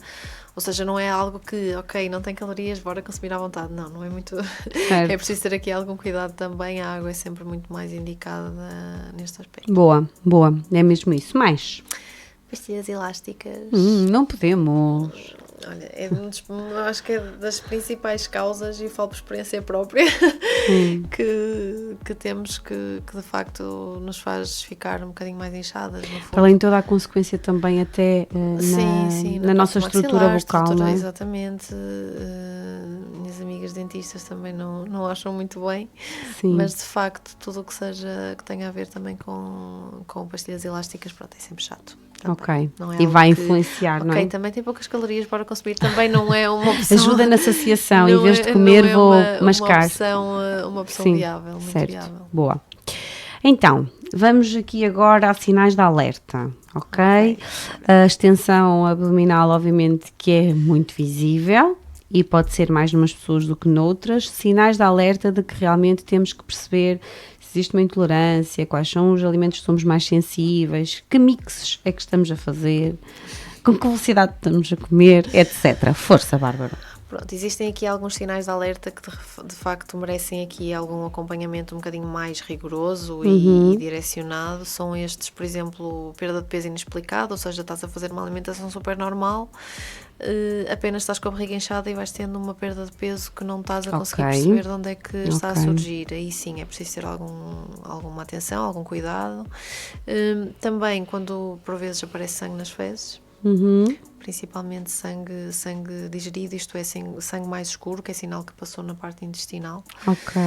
ou seja, não é algo que, ok, não tem calorias, bora consumir à vontade, não é muito... É preciso ter aqui algum cuidado também, a água é sempre muito mais indicada neste aspecto. Boa, é mesmo isso. Mais? Pastilhas elásticas. Não podemos. Olha, acho que é das principais causas, e falo por experiência própria, que temos que de facto nos faz ficar um bocadinho mais inchadas. No fundo. Além de toda a consequência também até na nossa estrutura bucal, não é? Exatamente. Minhas amigas dentistas também não acham muito bem, Sim. Mas de facto tudo o que seja, que tenha a ver também com pastilhas elásticas, pronto, é sempre chato. Também. Ok, e vai influenciar, não é? Ok, também tem poucas calorias para consumir, também não é uma opção... Ajuda na saciação, em vez de comer vou mascar. Uma opção viável, muito viável. Boa. Então, vamos aqui agora a sinais de alerta, ok? A extensão abdominal, obviamente, que é muito visível e pode ser mais numas pessoas do que noutras. Sinais de alerta de que realmente temos que perceber se existe uma intolerância, quais são os alimentos que somos mais sensíveis, que mixes é que estamos a fazer, com que velocidade estamos a comer, etc. Força, Bárbara. Pronto, existem aqui alguns sinais de alerta que de facto merecem aqui algum acompanhamento um bocadinho mais rigoroso e direcionado. São estes, por exemplo, perda de peso inexplicada, ou seja, estás a fazer uma alimentação super normal, apenas estás com a barriga inchada e vais tendo uma perda de peso que não estás a conseguir perceber de onde é que está a surgir. Aí sim é preciso ter alguma atenção, algum cuidado. Também quando por vezes aparece sangue nas fezes, principalmente sangue digerido, isto é, sangue mais escuro, que é sinal que passou na parte intestinal. Ok.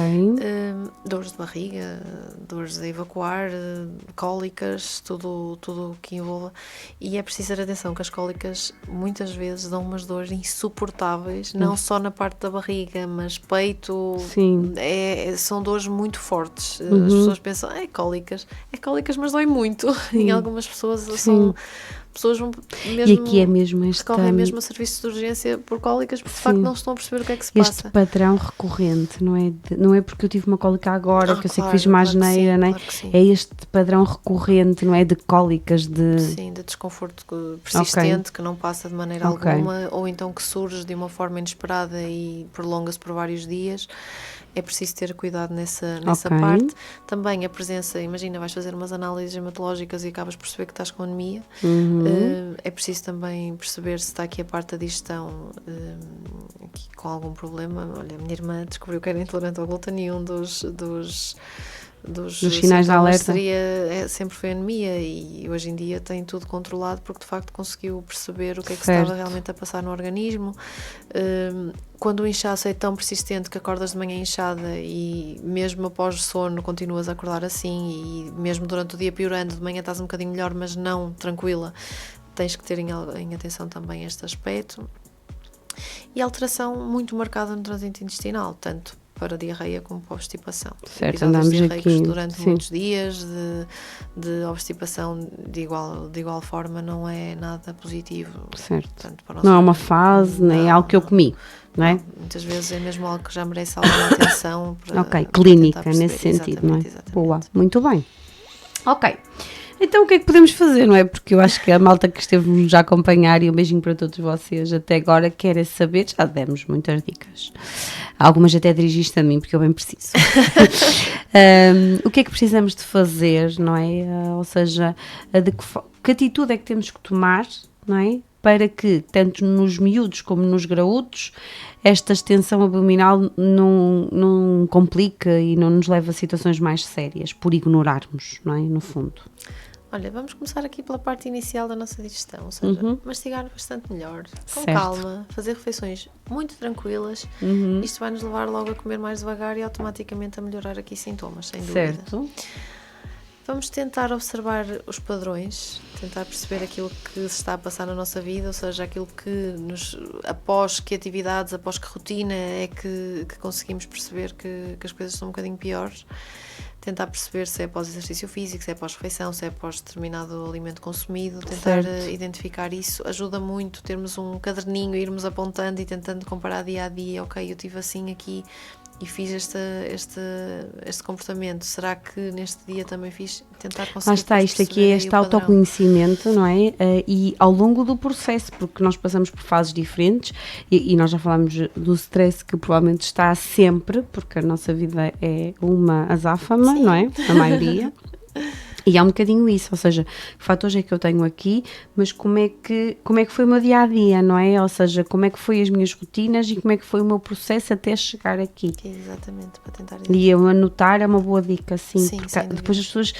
Dores de barriga, dores a evacuar, cólicas, tudo o que envolva. E é preciso ter atenção que as cólicas muitas vezes dão umas dores insuportáveis, não só na parte da barriga, mas peito. Sim. São dores muito fortes. As pessoas pensam, é cólicas, mas dói muito. Em algumas pessoas pessoas vão mesmo, e aqui é mesmo recorrem mesmo a serviços de urgência por cólicas, porque de facto não estão a perceber o que é que se passa. Este padrão recorrente, não é porque eu tive uma cólica agora, que eu sei que fiz uma asneira, não é? É este padrão recorrente, não é? De cólicas, Sim, de desconforto persistente, que não passa de maneira alguma, ou então que surge de uma forma inesperada e prolonga-se por vários dias. É preciso ter cuidado nessa parte. Também a presença, imagina, vais fazer umas análises hematológicas e acabas por perceber que estás com anemia. É preciso também perceber se está aqui a parte da digestão aqui com algum problema. Olha, a minha irmã descobriu que era intolerante ao glúten e um dos sinais de alerta sempre foi anemia, e hoje em dia tem tudo controlado porque de facto conseguiu perceber o que é que se estava realmente a passar no organismo. Quando o inchaço é tão persistente que acordas de manhã inchada e mesmo após sono continuas a acordar assim, e mesmo durante o dia piorando, de manhã estás um bocadinho melhor mas não tranquila, tens que ter em atenção também este aspecto. E alteração muito marcada no trânsito intestinal, tanto para diarreia como para obstipação. Certo, andamos aqui durante muitos dias de obstipação de igual forma não é nada positivo. Certo. Portanto, não é uma fase, nem algo que eu comi, não é? Muitas vezes é mesmo algo que já merece alguma atenção. Clínica, nesse sentido, não é? Exatamente. Boa, muito bem. Ok. Então o que é que podemos fazer, não é? Porque eu acho que a malta que esteve-nos a acompanhar, e um beijinho para todos vocês até agora, quer saber, já demos muitas dicas. Algumas até dirigiste a mim, porque eu bem preciso. O que é que precisamos de fazer, não é? Ou seja, que atitude é que temos que tomar, não é? Para que, tanto nos miúdos como nos graúdos, esta extensão abdominal não complique e não nos leve a situações mais sérias, por ignorarmos, não é? No fundo. Olha, vamos começar aqui pela parte inicial da nossa digestão, ou seja, mastigar bastante melhor, com calma, fazer refeições muito tranquilas. Isto vai nos levar logo a comer mais devagar e automaticamente a melhorar aqui sintomas, sem dúvida. Certo. Vamos tentar observar os padrões, tentar perceber aquilo que se está a passar na nossa vida, ou seja, aquilo que após que atividades, após que rotina é que conseguimos perceber que as coisas são um bocadinho piores. Tentar perceber se é após exercício físico, se é após refeição, se é após determinado alimento consumido, tentar identificar isso. Ajuda muito termos um caderninho, irmos apontando e tentando comparar dia a dia. Ok, eu tive assim aqui e fiz este comportamento, será que neste dia também fiz? Tentar conseguir. Lá está, isto aqui é este autoconhecimento, não é? E ao longo do processo, porque nós passamos por fases diferentes e nós já falámos do stress que provavelmente está sempre, porque a nossa vida é uma azáfama, não é? A maioria. E é um bocadinho isso, ou seja, que fatores é que eu tenho aqui, mas como é que foi o meu dia-a-dia, não é? Ou seja, como é que foi as minhas rotinas e como é que foi o meu processo até chegar aqui. Exatamente, para tentar... E eu anotar é uma boa dica, sim, porque depois as pessoas...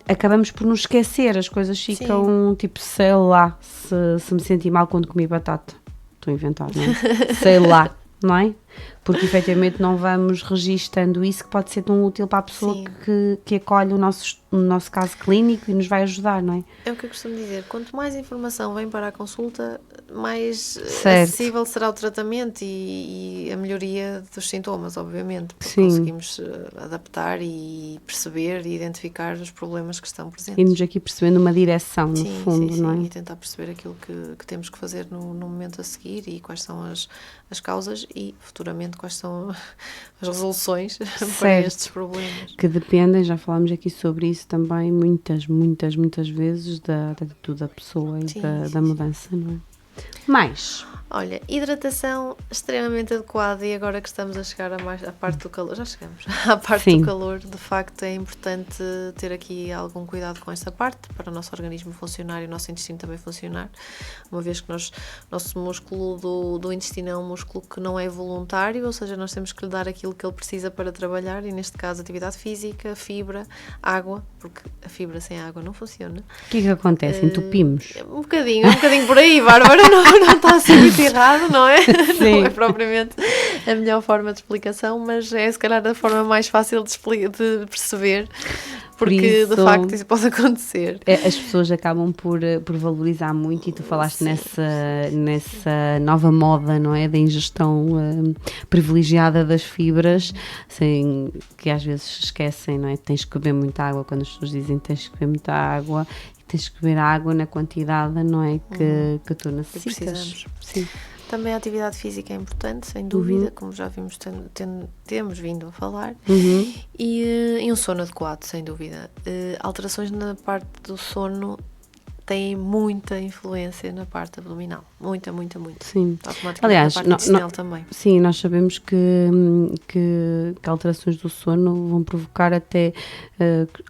acabamos por nos esquecer, as coisas ficam tipo, sei lá, se me senti mal quando comi batata. Estou a inventar, não é? Sei lá, não é? Porque efetivamente não vamos registando isso, que pode ser tão útil para a pessoa que acolhe o nosso caso clínico e nos vai ajudar, não é? É o que eu costumo dizer, quanto mais informação vem para a consulta, mais acessível será o tratamento e a melhoria dos sintomas, obviamente, porque conseguimos adaptar e perceber e identificar os problemas que estão presentes. E-nos aqui percebendo uma direção, no fundo, não é? E tentar perceber aquilo que temos que fazer no momento a seguir e quais são as causas e futuramente quais são as resoluções para estes problemas. Que dependem, já falámos aqui sobre isso também, muitas vezes da atitude da pessoa e da mudança, não é? Mais. Olha, hidratação extremamente adequada, e agora que estamos a chegar à parte do calor, já chegamos à parte do calor, de facto é importante ter aqui algum cuidado com esta parte, para o nosso organismo funcionar e o nosso intestino também funcionar, uma vez que nosso músculo do intestino é um músculo que não é voluntário, ou seja, nós temos que lhe dar aquilo que ele precisa para trabalhar, e neste caso atividade física, fibra, água, porque a fibra sem água não funciona. O que é que acontece? Entupimos? Um bocadinho por aí, Bárbara, não está a ser muito errado, não é? Não é propriamente a melhor forma de explicação, mas é se calhar a forma mais fácil de perceber, porque de facto isso pode acontecer. As pessoas acabam por valorizar muito, e tu falaste nessa nova moda, não é? Da ingestão privilegiada das fibras, que às vezes esquecem, não é? Tens que beber muita água, quando as pessoas dizem tens que beber muita água, tens que beber água na quantidade, não é, que tu necessitas. Precisamos. Sim. Também a atividade física é importante, sem dúvida, como já vimos, temos vindo a falar. E um sono adequado, sem dúvida. Alterações na parte do sono têm muita influência na parte abdominal. Muita. Sim. Automaticamente Aliás, na parte intestinal também. Sim, nós sabemos que alterações do sono vão provocar até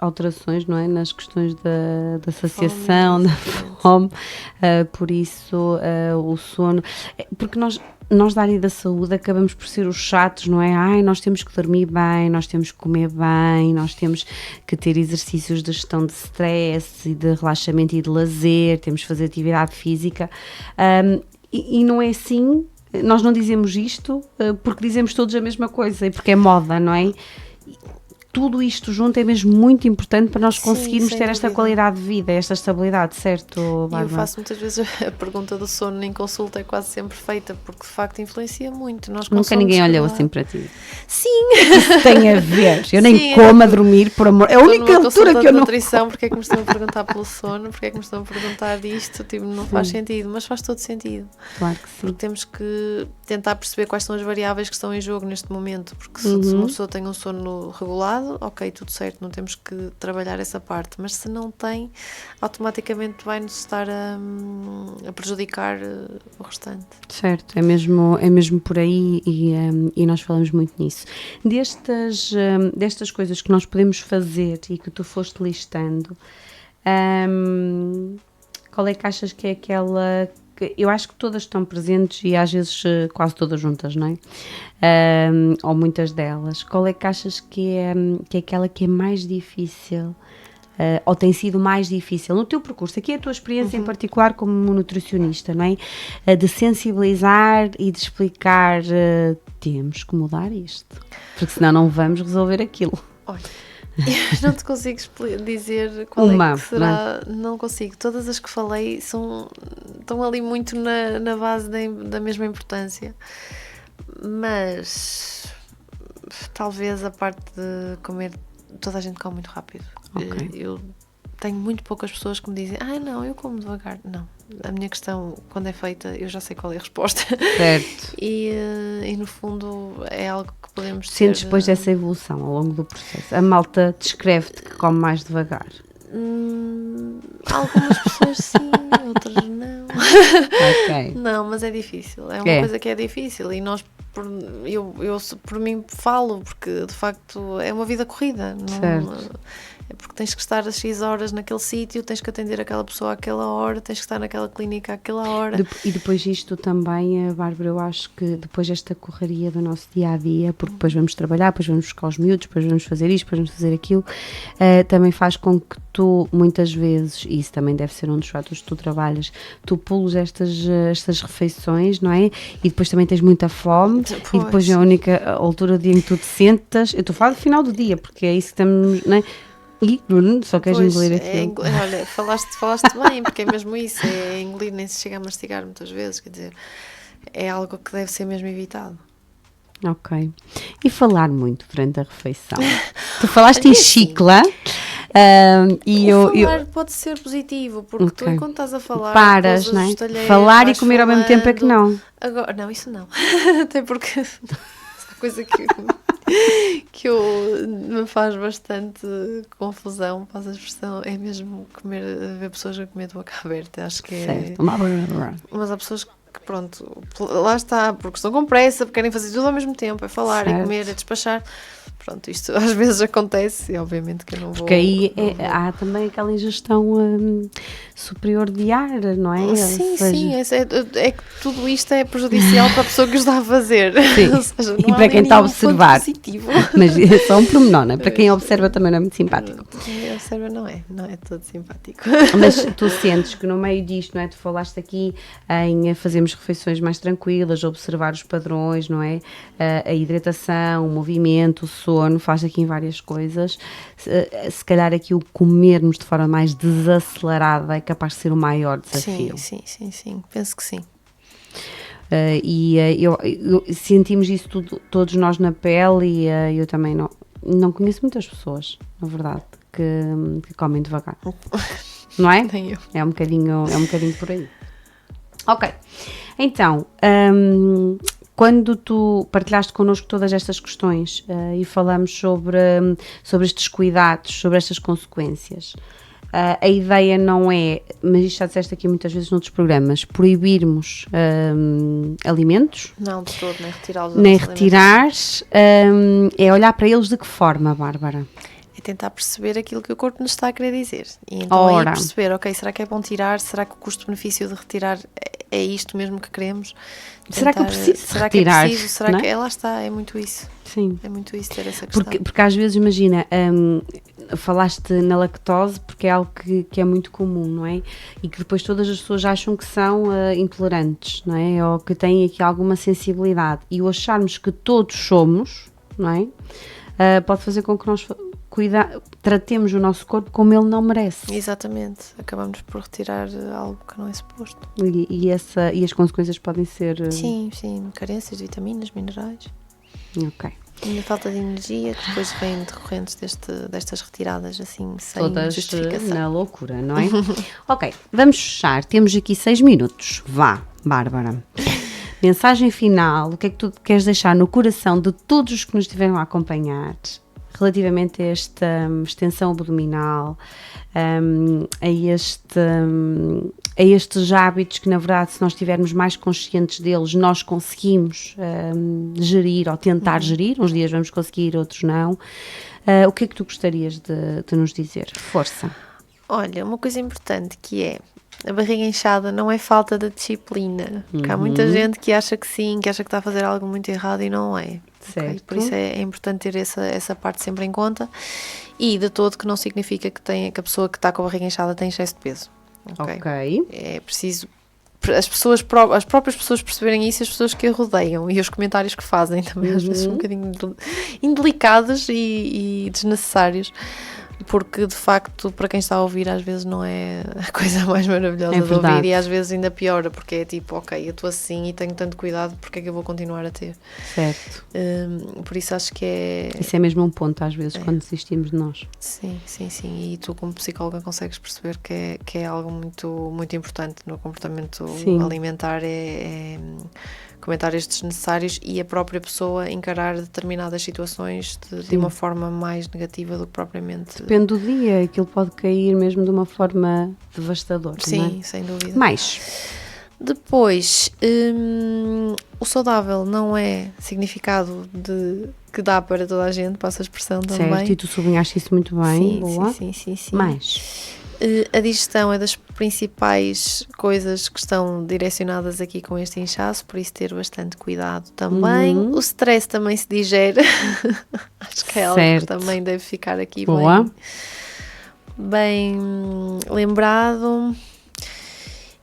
alterações, não é? Nas questões da saciação, da fome. Por isso, o sono... Porque nós da área da saúde acabamos por ser os chatos, não é? Ai, nós temos que dormir bem, nós temos que comer bem, nós temos que ter exercícios de gestão de stress e de relaxamento e de lazer, temos que fazer atividade física, e não é assim, nós não dizemos isto porque dizemos todos a mesma coisa e porque é moda, não é? Tudo isto junto é mesmo muito importante para nós conseguirmos ter esta qualidade de vida, esta estabilidade, certo, Bárbara? E eu faço muitas vezes a pergunta do sono em consulta, é quase sempre feita, porque de facto influencia muito. Nunca ninguém olhou assim para ti. Sim! Isso tem a ver. Eu nem como a dormir, por amor. É a única altura que eu não... nutrição, porque é que me estão a perguntar pelo sono, porque é que me estão a perguntar disto, tipo, não faz sentido, mas faz todo sentido. Claro que sim. Porque temos que tentar perceber quais são as variáveis que estão em jogo neste momento, porque se uma pessoa tem um sono regulado, ok, tudo certo, não temos que trabalhar essa parte, mas se não tem, automaticamente vai-nos estar a prejudicar o restante. Certo, é mesmo por aí e nós falamos muito nisso. Destas coisas que nós podemos fazer e que tu foste listando, qual é que achas que é aquela... Eu acho que todas estão presentes e às vezes quase todas juntas, não é? Ou muitas delas. Qual é que achas que é aquela que é mais difícil ou tem sido mais difícil no teu percurso? Aqui é a tua experiência em particular como nutricionista, não é? De sensibilizar e de explicar, temos que mudar isto, porque senão não vamos resolver aquilo. Olha, eu não te consigo dizer qual é que será, não consigo. Todas as que falei estão ali muito na base da mesma importância, mas talvez a parte de comer, toda a gente come muito rápido. Okay. Eu tenho muito poucas pessoas que me dizem, não, eu como devagar. Não, a minha questão, quando é feita, eu já sei qual é a resposta. Certo. E no fundo é algo que podemos ter... Sentes depois dessa evolução ao longo do processo? A malta descreve-te que come mais devagar? Algumas pessoas sim, outras não. Ok. Não, mas é difícil. É uma coisa que é difícil e nós... Eu por mim falo, porque de facto é uma vida corrida. Certo. É porque tens que estar às X horas naquele sítio, tens que atender aquela pessoa àquela hora, tens que estar naquela clínica àquela hora. E depois isto também, Bárbara, eu acho que depois esta correria do nosso dia-a-dia, porque depois vamos trabalhar, depois vamos buscar os miúdos, depois vamos fazer isto, depois vamos fazer aquilo, também faz com que tu, muitas vezes, e isso também deve ser um dos fatores que tu trabalhas, tu pules estas refeições, não é? E depois também tens muita fome, e depois é a única altura do dia em que tu te sentas, eu estou a falar do final do dia, porque é isso que estamos, não é? E só queres engolir aquilo. Olha, falaste bem, porque é mesmo isso, é engolir, nem se chega a mastigar muitas vezes, quer dizer, é algo que deve ser mesmo evitado. Ok. E falar muito durante a refeição? Tu falaste em chicla. Falar pode ser positivo, porque tu enquanto estás a falar... Paras, não é? Falar e comer ao mesmo tempo é que não. Agora, não, isso não. Até porque essa coisa que me faz bastante confusão, faz a expressão, é mesmo ver pessoas a comer de boca aberta. Acho que é... Mas há pessoas que, pronto, lá está, porque estão com pressa, porque querem fazer tudo ao mesmo tempo, é falar, é comer, é despachar. Pronto, isto às vezes acontece e obviamente que eu não vou... Porque aí há também aquela ingestão superior de ar, não é? Sim, é que tudo isto é prejudicial para a pessoa que o está a fazer. Sim. Ou seja, e para quem está a observar. Mas é só um pormenor, não é? Para quem observa também não é muito simpático. Quem observa não é todo simpático. Mas tu sentes que no meio disto, não é? Tu falaste aqui em fazermos refeições mais tranquilas, observar os padrões, não é? A hidratação, o movimento, o sono, faz aqui em várias coisas. Se calhar aqui o comermos de forma mais desacelerada é capaz de ser o maior desafio. Sim, penso que sim. Sentimos isso todos nós na pele e eu também não conheço muitas pessoas, na verdade, que comem devagar. não é? Nem eu. É um bocadinho por aí. Ok, então, quando tu partilhaste connosco todas estas questões e falamos sobre estes cuidados, sobre estas consequências, a ideia não é, mas isto já disseste aqui muitas vezes noutros programas, proibirmos alimentos. Não, de todo, nem retirá-los. Nem retirar, é olhar para eles de que forma, Bárbara? É tentar perceber aquilo que o corpo nos está a querer dizer. E então aí perceber, ok, será que é bom tirar? Será que o custo-benefício de retirar é isto mesmo que queremos? Será que eu preciso será retirar? Que é preciso? Será não que é? Lá está, é muito isso. Sim. É muito isso, ter essa questão. Porque às vezes, imagina, falaste na lactose porque é algo que é muito comum, não é? E que depois todas as pessoas acham que são intolerantes, não é? Ou que têm aqui alguma sensibilidade. E o acharmos que todos somos, não é? Pode fazer com que nós tratemos o nosso corpo como ele não merece. Exatamente. Acabamos por retirar algo que não é suposto. E as consequências podem ser... Sim, carências de vitaminas, minerais. Ok. E a falta de energia que depois vem decorrentes destas retiradas, assim, sem Todas justificação. na loucura, não é? Ok, vamos fechar. Temos aqui 6 minutos. Vá, Bárbara. Mensagem final. O que é que tu queres deixar no coração de todos os que nos estiveram a acompanhar relativamente a esta extensão abdominal, a estes hábitos que, na verdade, se nós estivermos mais conscientes deles, nós conseguimos gerir ou tentar gerir. Uns dias vamos conseguir, outros não. O que é que tu gostarias de nos dizer? Força. Olha, uma coisa importante que é a barriga inchada não é falta de disciplina. Porque há muita gente que acha que sim, que acha que está a fazer algo muito errado e não é. Certo. Okay? Por isso é importante ter essa parte sempre em conta, e de todo que não significa que a pessoa que está com a barriga inchada tem excesso de peso. Ok. É preciso as próprias pessoas perceberem isso, as pessoas que a rodeiam e os comentários que fazem também às vezes são um bocadinho indelicados e desnecessários. Porque de facto, para quem está a ouvir, às vezes não é a coisa mais maravilhosa de ouvir, e às vezes ainda piora, porque é tipo, ok, eu estou assim e tenho tanto cuidado, porque é que eu vou continuar a ter? Certo. Por isso acho que é... Isso é mesmo um ponto, às vezes, quando desistimos de nós. Sim. E tu, como psicóloga, consegues perceber que é algo muito, muito importante no comportamento alimentar, é comentários desnecessários e a própria pessoa encarar determinadas situações de uma forma mais negativa do que propriamente... Depende do dia, aquilo pode cair mesmo de uma forma devastadora. Sim, não é? sem dúvida. Mais. Depois, o saudável não é significado de que dá para toda a gente, passa a expressão também. Certo, e tu sublinhaste isso muito bem. Boa. Sim. Mais. A digestão é das principais coisas que estão direcionadas aqui com este inchaço, por isso ter bastante cuidado também. O stress também se digere. Acho que é algo que também deve ficar aqui bem lembrado.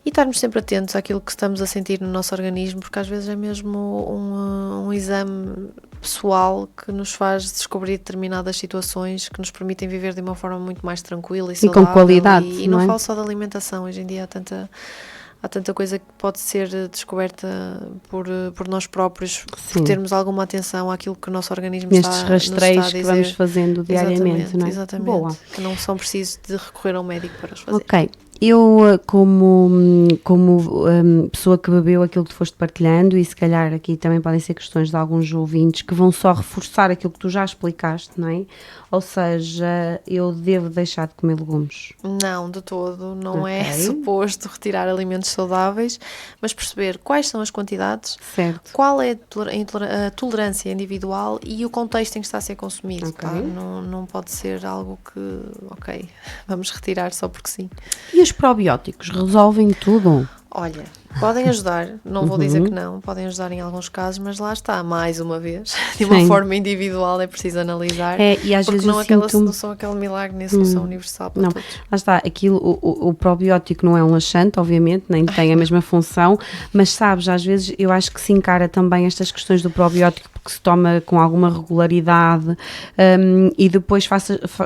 E estarmos sempre atentos àquilo que estamos a sentir no nosso organismo, porque às vezes é mesmo um exame pessoal que nos faz descobrir determinadas situações que nos permitem viver de uma forma muito mais tranquila e saudável. E com qualidade, e não falo só da alimentação, hoje em dia há tanta coisa que pode ser descoberta por nós próprios, por termos alguma atenção àquilo que o nosso organismo nestes rastreios que vamos fazendo diariamente, não é? Exatamente. Boa. Que não são precisos de recorrer a um médico para os fazer. Ok. Eu, como pessoa que bebeu aquilo que tu foste partilhando, e se calhar aqui também podem ser questões de alguns ouvintes que vão só reforçar aquilo que tu já explicaste, não é? Ou seja, eu devo deixar de comer legumes? Não, de todo. Não é suposto retirar alimentos saudáveis, mas perceber quais são as quantidades, certo. Qual é a tolerância individual e o contexto em que está a ser consumido. Okay. Tá? Não pode ser algo que, vamos retirar só porque sim. E os probióticos resolvem tudo? Olha, podem ajudar, não vou dizer que não, podem ajudar em alguns casos, mas lá está, mais uma vez, de uma forma individual é preciso analisar, e às vezes não são aquele milagre nem a solução universal para todos. Lá está, aquilo, o probiótico não é um laxante, obviamente, nem tem a mesma função, mas sabes, às vezes eu acho que se encara também estas questões do probiótico porque se toma com alguma regularidade e depois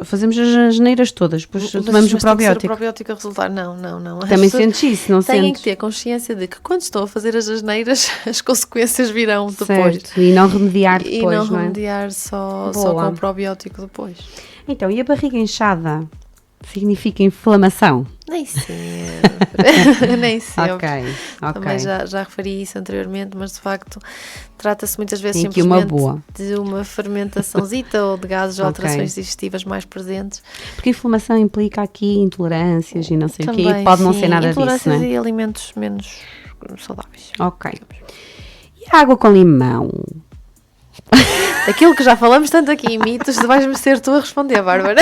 fazemos as asneiras todas, depois tomamos o probiótico. Tem que ser o probiótico a resultar, não. Também sentes isso, não sentes? Têm que ter consciência de que quando estão a fazer as asneiras, as consequências virão depois. Certo, e não remediar depois, e não é? remediar só com o probiótico depois. Então, e a barriga inchada? significa inflamação? Nem sempre. Nem sempre. Ok. Também já referi isso anteriormente, mas de facto trata-se muitas vezes Tem aqui simplesmente de uma fermentaçãozita ou de gases ou Ok. alterações digestivas mais presentes. Porque inflamação implica aqui intolerâncias e não sei o quê, Também, e pode não sim, ser nada disso, intolerâncias não é? e alimentos menos saudáveis. Ok. E a água com limão? Aquilo que já falamos tanto aqui em mitos, vais-me ser tu a responder, Bárbara.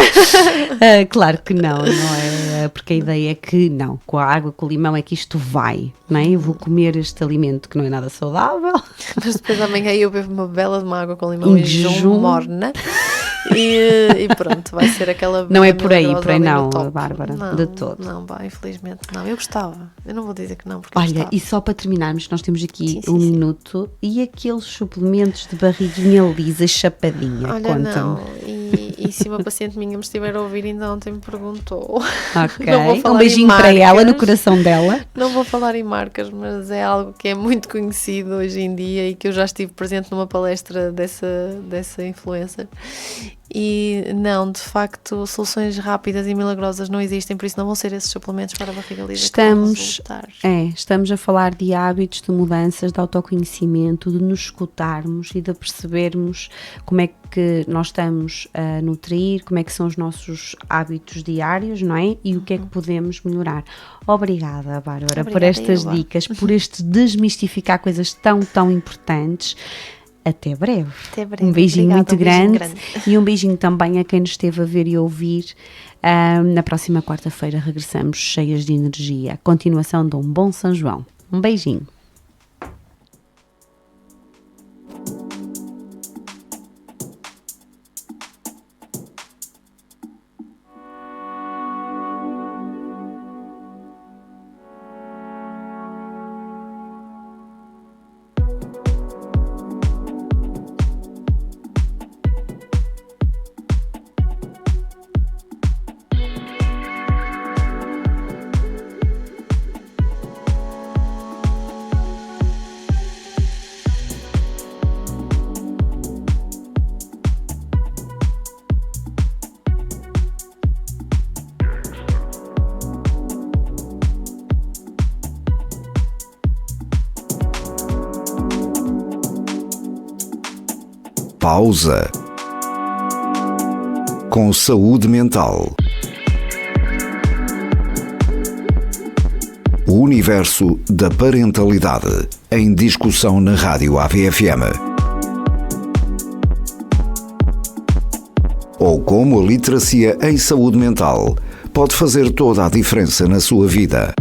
Claro que não é? Porque a ideia é que não, com a água com o limão é que isto vai, não é? Eu vou comer este alimento que não é nada saudável. Mas depois amanhã eu bebo uma bela de uma água com limão Em e jejum jejum. morna. E pronto, vai ser aquela. Não é bebida por aí milagrosa ali no não, top. Bárbara, Não, de todo. Não, infelizmente não. Eu gostava. Eu não vou dizer que não, porque eu Olha, gostava. e só para terminarmos, nós temos aqui Sim, um sim. minuto, e aqueles suplementos de barriguinha lisa, chapadinha, Olha, conta-me. não. E se uma paciente minha me estiver a ouvir, ainda ontem me perguntou. Ok, Não vou falar um beijinho em para ela, no marcas. coração dela. Não vou falar em marcas, mas é algo que é muito conhecido hoje em dia e que eu já estive presente numa palestra dessa influencer. E não, de facto, soluções rápidas e milagrosas não existem, por isso não vão ser esses suplementos para a barriga lisa que vão resultar. Estamos a falar de hábitos, de mudanças, de autoconhecimento, de nos escutarmos e de percebermos como é que nós estamos a nutrir, como é que são os nossos hábitos diários, não é? E o que é que podemos melhorar. Obrigada, Bárbara, por Obrigada, estas Ilva. dicas, por este desmistificar coisas tão importantes. Até breve. Até breve. Um beijinho Obrigada, muito um beijinho grande e um beijinho também a quem nos esteve a ver e ouvir. Na próxima quarta-feira regressamos cheias de energia. Continuação de um bom São João. Um beijinho. Pausa. Com saúde mental. O universo da parentalidade em discussão na Rádio AVFM. Ou como a literacia em saúde mental pode fazer toda a diferença na sua vida.